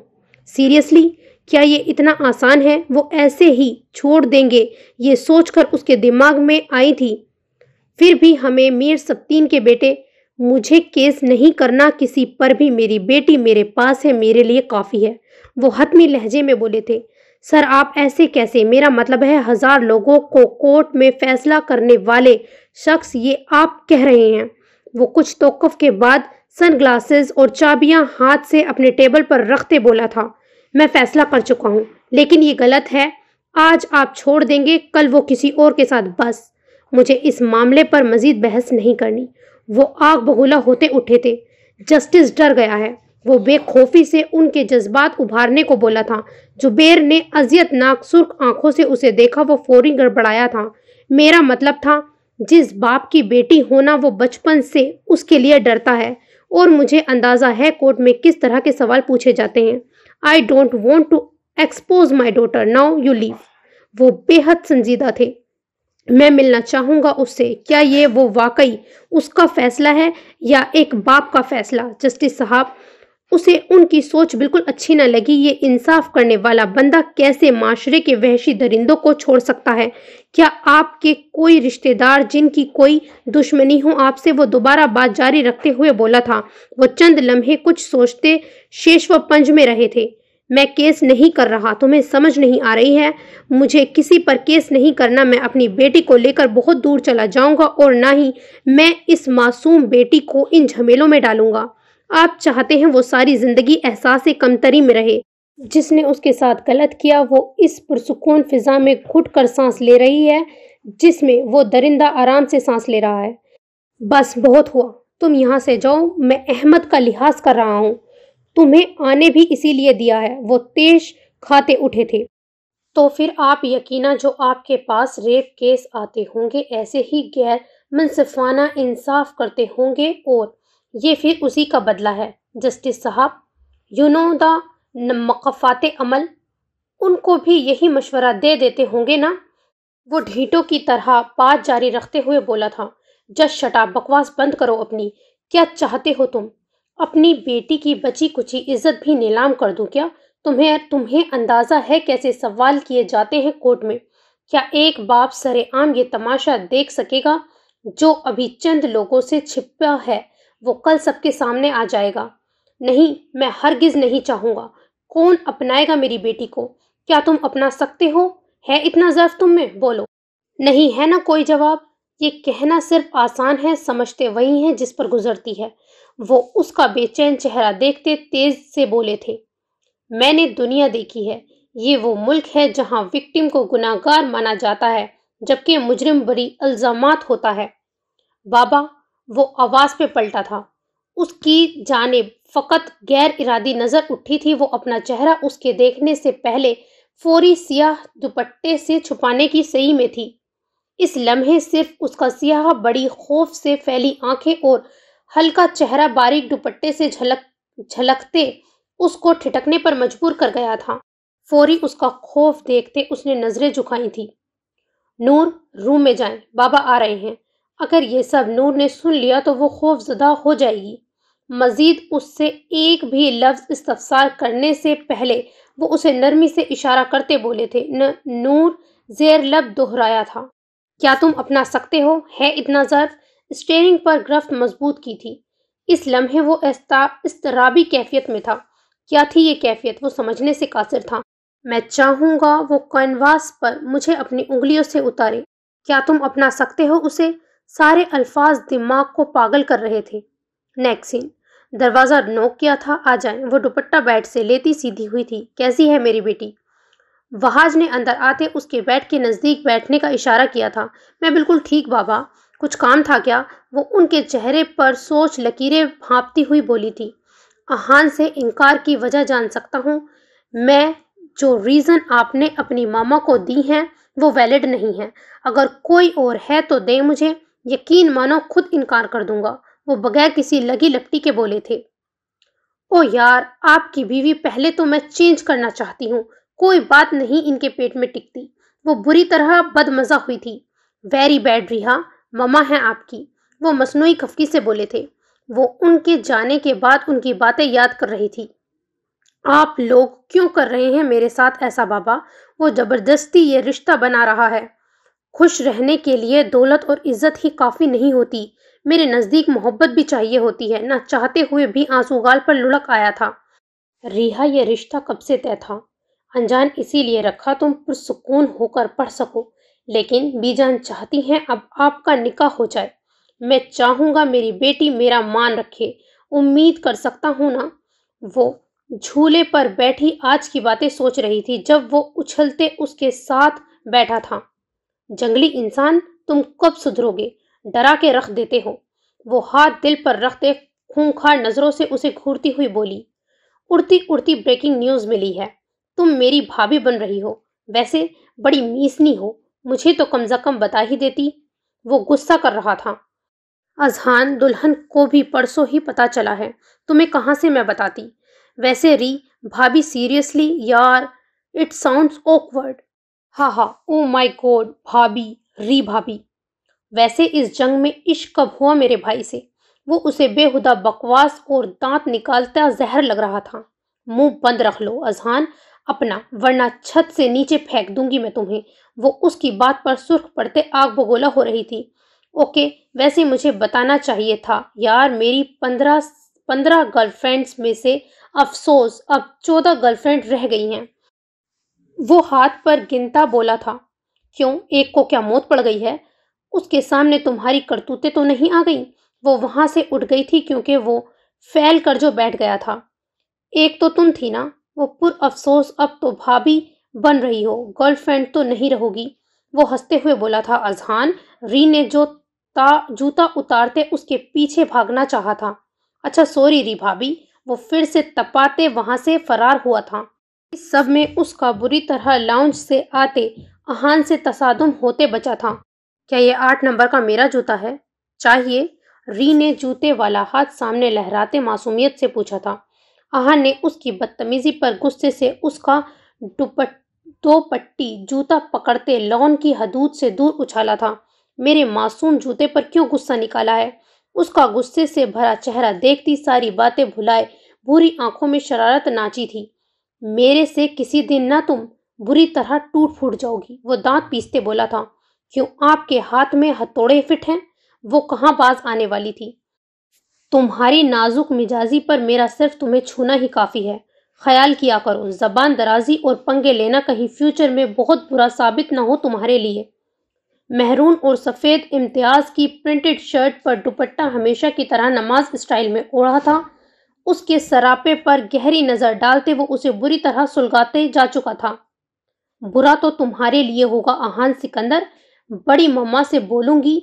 سیریسلی، کیا یہ اتنا آسان ہے؟ وہ ایسے ہی چھوڑ دیں گے یہ سوچ کر اس کے دماغ میں آئی تھی۔ پھر بھی ہمیں میر سبتین کے بیٹے، مجھے کیس نہیں کرنا کسی پر بھی، میری بیٹی میرے پاس ہے، میرے لیے کافی ہے۔ وہ حتمی لہجے میں بولے تھے، سر آپ ایسے کیسے؟ میرا مطلب ہے 1000 لوگوں کو کورٹ میں فیصلہ کرنے والے شخص یہ آپ کہہ رہے ہیں۔ وہ کچھ توقف کے بعد سن گلاسز اور چابیاں ہاتھ سے اپنے ٹیبل پر رکھتے بولا تھا، میں فیصلہ کر چکا ہوں، لیکن یہ غلط ہے۔ آج آپ چھوڑ دیں گے، کل وہ کسی اور کے ساتھ، بس مجھے اس معاملے پر مزید بحث نہیں کرنی۔ وہ آگ بگولا ہوتے اٹھے تھے۔ جسٹس ڈر گیا ہے۔ وہ بے خوفی سے ان کے جذبات ابھارنے کو بولا تھا۔ زبیر نے اذیتناک سرخ آنکھوں سے اسے دیکھا۔ وہ فوری گڑبڑایا تھا۔ میرا مطلب تھا جس باپ کی بیٹی ہونا وہ بچپن سے اس کے لیے ڈرتا ہے، اور مجھے اندازہ ہے کورٹ میں کس طرح کے سوال پوچھے جاتے ہیں۔ I don't want to expose my daughter, now you leave. وہ بے حد سنجیدہ تھے۔ میں ملنا چاہوں گا اس سے۔ کیا یہ وہ واقعی اس کا فیصلہ ہے یا ایک باپ کا فیصلہ؟ جسٹس صاحب، اسے ان کی سوچ بالکل اچھی نہ لگی۔ یہ انصاف کرنے والا بندہ کیسے معاشرے کے وحشی درندوں کو چھوڑ سکتا ہے؟ کیا آپ کے کوئی رشتہ دار جن کی کوئی دشمنی ہو آپ سے؟ وہ دوبارہ بات جاری رکھتے ہوئے بولا تھا۔ وہ چند لمحے کچھ سوچتے شیش و پنج میں رہے تھے۔ میں کیس نہیں کر رہا، تمہیں سمجھ نہیں آ رہی ہے؟ مجھے کسی پر کیس نہیں کرنا۔ میں اپنی بیٹی کو لے کر بہت دور چلا جاؤں گا، اور نہ ہی میں اس معصوم بیٹی کو ان جھمیلوں میں ڈالوں گا۔ آپ چاہتے ہیں وہ ساری زندگی احساس کمتری میں رہے؟ جس نے اس کے ساتھ غلط کیا وہ اس پرسکون فضا میں گھٹ کر سانس لے رہی ہے جس میں وہ درندہ آرام سے سانس لے رہا ہے۔ بس بہت ہوا، تم یہاں سے جاؤ، میں احمد کا لحاظ کر رہا ہوں، تمہیں آنے بھی اسی لیے دیا ہے۔ وہ تیش کھاتے اٹھے تھے۔ تو پھر آپ یقینا جو آپ کے پاس ریپ کیس آتے ہوں گے ایسے ہی غیر منصفانہ انصاف کرتے ہوں گے، اور یہ پھر اسی کا بدلہ ہے۔ جسٹس صاحب، دا مقفات عمل، ان کو بھی یہی مشورہ دے دیتے ہوں گے نا؟ وہ ڈھیٹوں کی طرح بات جاری رکھتے ہوئے بولا تھا، جج شٹا، بکواس بند کرو اپنی۔ کیا چاہتے ہو تم؟ اپنی بیٹی کی بچی کچی عزت بھی نیلام کر دوں کیا؟ تمہیں اندازہ ہے کیسے سوال کیے جاتے ہیں کورٹ میں؟ کیا ایک باپ سرعام یہ تماشا دیکھ سکے گا؟ جو ابھی چند لوگوں سے چھپا ہے وہ کل سب کے سامنے آ جائے گا۔ نہیں، میں ہرگز نہیں چاہوں گا۔ کون اپنائے گا میری بیٹی کو؟ کیا تم اپنا سکتے ہو؟ ہے اتنا ضعف تم میں؟ بولو۔ نہیں ہے نا کوئی جواب؟ یہ کہنا صرف آسان ہے، سمجھتے وہی ہیں جس پر گزرتی ہے۔ وہ اس کا بے چین چہرہ دیکھتے تیز سے بولے تھے، میں نے دنیا دیکھی ہے، یہ وہ ملک ہے جہاں وکٹم کو گناہگار مانا جاتا ہے جبکہ مجرم بری الزامات ہوتا ہے۔ بابا، وہ آواز پہ پلٹا تھا۔ اس کی جانب فقط غیر ارادی نظر اٹھی تھی۔ وہ اپنا چہرہ اس کے دیکھنے سے پہلے فوری سیاہ دوپٹے سے چھپانے کی سعی میں تھی۔ اس لمحے صرف اس کا سیاہ بڑی خوف سے پھیلی آنکھیں اور ہلکا چہرہ باریک دوپٹے سے جھلکتے اس کو ٹھٹکنے پر مجبور کر گیا تھا۔ فوری اس کا خوف دیکھتے اس نے نظریں جھکائی تھی۔ نور، روم میں جائیں، بابا آ رہے ہیں۔ اگر یہ سب نور نے سن لیا تو وہ خوف زدہ ہو جائے گی۔ مزید اس سے ایک بھی لفظ استفسار کرنے سے پہلے وہ اسے نرمی سے اشارہ کرتے بولے تھے۔ نور زیر لب دہرایا تھا، کیا تم اپنا سکتے ہو؟ ہے اتنا ضعف؟ اسٹیئرنگ پر گرفت مضبوط کی تھی۔ اس لمحے وہ اضطرابی کیفیت میں تھا۔ کیا تھی یہ کیفیت؟ وہ سمجھنے سے قاصر تھا۔ میں چاہوں گا وہ کینواس پر مجھے اپنی انگلیوں سے اتارے۔ کیا تم اپنا سکتے ہو اسے؟ سارے الفاظ دماغ کو پاگل کر رہے تھے۔ نیکسٹ سین۔ دروازہ نوک کیا تھا۔ آ جائیں۔ وہ دوپٹہ بیڈ سے لیتی سیدھی ہوئی تھی۔ کیسی ہے میری بیٹی؟ وہاج نے اندر آتے اس کے بیڈ کے نزدیک بیٹھنے کا اشارہ کیا تھا۔ میں بالکل ٹھیک بابا۔ کچھ کام تھا کیا؟ وہ ان کے چہرے پر سوچ لکیریں بھانپتی ہوئی بولی تھی۔ اہان سے انکار کی وجہ جان سکتا ہوں؟ میں جو ریزن آپ نے اپنی ماما کو دی ہیں وہ ویلڈ نہیں ہیں۔ اگر کوئی اور ہے تو دیں مجھے، یقین مانو خود انکار کر دوں گا۔ وہ بغیر کسی لگی لپٹی کے بولے تھے۔ او یار، آپ کی بیوی پہلے تو میں چینج کرنا چاہتی ہوں، کوئی بات نہیں ان کے پیٹ میں ٹکتی۔ وہ بری طرح بدمزہ ہوئی تھی۔ ویری بیڈ ریحا، مما ہیں آپ کی، وہ مصنوعی خفگی سے بولے تھے۔ وہ ان کے جانے کے بعد ان کی باتیں یاد کر رہی تھی۔ آپ لوگ کیوں کر رہے ہیں میرے ساتھ ایسا بابا؟ وہ زبردستی یہ رشتہ بنا رہا ہے۔ خوش رہنے کے لیے دولت اور عزت ہی کافی نہیں ہوتی، میرے نزدیک محبت بھی چاہیے ہوتی ہے۔ نہ چاہتے ہوئے بھی آنسو گال پر لڑک آیا تھا۔ ریحا، یہ رشتہ کب سے طے تھا؟ انجان اسی لیے رکھا تم پرسکون ہو کر پڑھ سکو، لیکن بی جان چاہتی ہیں اب آپ کا نکاح ہو جائے۔ میں چاہوں گا میری بیٹی میرا مان رکھے، امید کر سکتا ہوں نا؟ وہ جھولے پر بیٹھی آج کی باتیں سوچ رہی تھی جب وہ اچھلتے اس کے ساتھ بیٹھا تھا۔ جنگلی انسان، تم کب سدھرو گے؟ ڈرا کے رکھ دیتے ہو۔ وہ ہاتھ دل پر رکھتے خونخوار نظروں سے اسے گھورتی ہوئی بولی، اڑتی اڑتی بریکنگ نیوز ملی ہے، تم میری بھابھی بن رہی ہو۔ ویسے بڑی میسنی ہو، مجھے تو کم از کم بتا ہی دیتی۔ وہ غصہ کر رہا تھا۔ اذہان دلہن کو بھی پرسوں ہی پتا چلا ہے، تمہیں کہاں سے میں بتاتی؟ ویسے ری بھابھی، سیریسلی یار، اٹ ساؤنڈز آکورڈ۔ ہاں ہاں، او مائی گوڈ، بھابھی، ری بھابھی۔ ویسے اس جنگ میں عشق کب ہوا میرے بھائی سے؟ وہ اسے بے ہودہ بکواس اور دانت نکالتا زہر لگ رہا تھا۔ منہ بند رکھ لو اذہان اپنا، ورنہ چھت سے نیچے پھینک دوں گی میں تمہیں۔ وہ اس کی بات پر سرخ پڑتے آگ بگولا ہو رہی تھی۔ اوکے، ویسے مجھے بتانا چاہیے تھا یار، میری 15 گرل فرینڈز میں سے افسوس اب 14 گرل فرینڈ رہ گئی ہیں۔ وہ ہاتھ پر گنتا بولا تھا۔ کیوں، ایک کو کیا موت پڑ گئی ہے؟ اس کے سامنے تمہاری کرتوتیں تو نہیں آ گئیں؟ وہ وہاں سے اٹھ گئی تھی کیونکہ وہ پھیل کر جو بیٹھ گیا تھا۔ ایک تو تم تھی نا؟ وہ پر افسوس، اب تو بھابھی بن رہی ہو، گرل فرینڈ تو نہیں رہو گی۔ وہ ہنستے ہوئے بولا تھا۔ اذہان، ری نے جوتا اتارتے اس کے پیچھے بھاگنا چاہا تھا۔ اچھا سوری ری بھابھی، وہ پھر سے تپاتے وہاں سے فرار ہوا تھا۔ اس سب میں اس کا بری طرح لاؤنج سے آتے اہان سے تصادم ہوتے بچا تھا۔ کیا یہ 8 نمبر کا میرا جوتا ہے؟ چاہیے؟ ری نے جوتے والا ہاتھ سامنے لہراتے معصومیت سے پوچھا تھا۔ اہان نے اس کی بدتمیزی پر غصے سے اس کا دوپٹی جوتا پکڑتے لان کی حدود سے دور اچھالا تھا۔ میرے معصوم جوتے پر کیوں غصہ نکالا ہے؟ اس کا غصے سے بھرا چہرہ دیکھتی ساری باتیں بھلائے بھوری آنکھوں میں شرارت ناچی تھی۔ میرے سے کسی دن نہ تم بری طرح ٹوٹ پھوٹ جاؤ گی، وہ دانت پیستے بولا تھا۔ کیوں، آپ کے ہاتھ میں ہتھوڑے فٹ ہیں؟ وہ کہاں باز آنے والی تھی؟ تمہاری نازک مزاجی پر میرا صرف تمہیں چھونا ہی کافی ہے۔ خیال کیا کرو، زبان درازی اور پنگے لینا کہیں فیوچر میں بہت برا ثابت نہ ہو تمہارے لیے۔ مہرون اور سفید امتیاز کی پرنٹڈ شرٹ پر دوپٹہ ہمیشہ کی طرح نماز اسٹائل میں اوڑھا تھا۔ اس کے سراپے پر گہری نظر ڈالتے وہ اسے بری طرح سلگاتے جا چکا تھا۔ برا تو تمہارے لیے ہوگا آہان سکندر، بڑی مما سے بولوں گی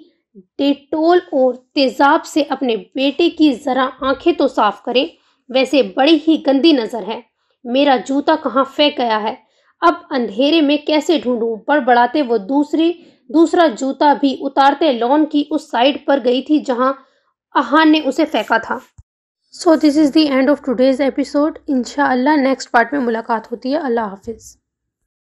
ڈیٹول اور تیزاب سے اپنے بیٹے کی ذرا آنکھیں تو صاف کرے، ویسے بڑی ہی گندی نظر ہے۔ میرا جوتا کہاں پھینک گیا ہے؟ اب اندھیرے میں کیسے ڈھونڈوں؟ بڑبڑاتے وہ دوسرا جوتا بھی اتارتے لان کی اس سائڈ پر گئی تھی جہاں آہان نے اسے پھینکا تھا۔ So this is the end of today's episode. انشاءاللہ نیکسٹ پارٹ میں ملاقات ہوتی ہے۔ اللہ حافظ۔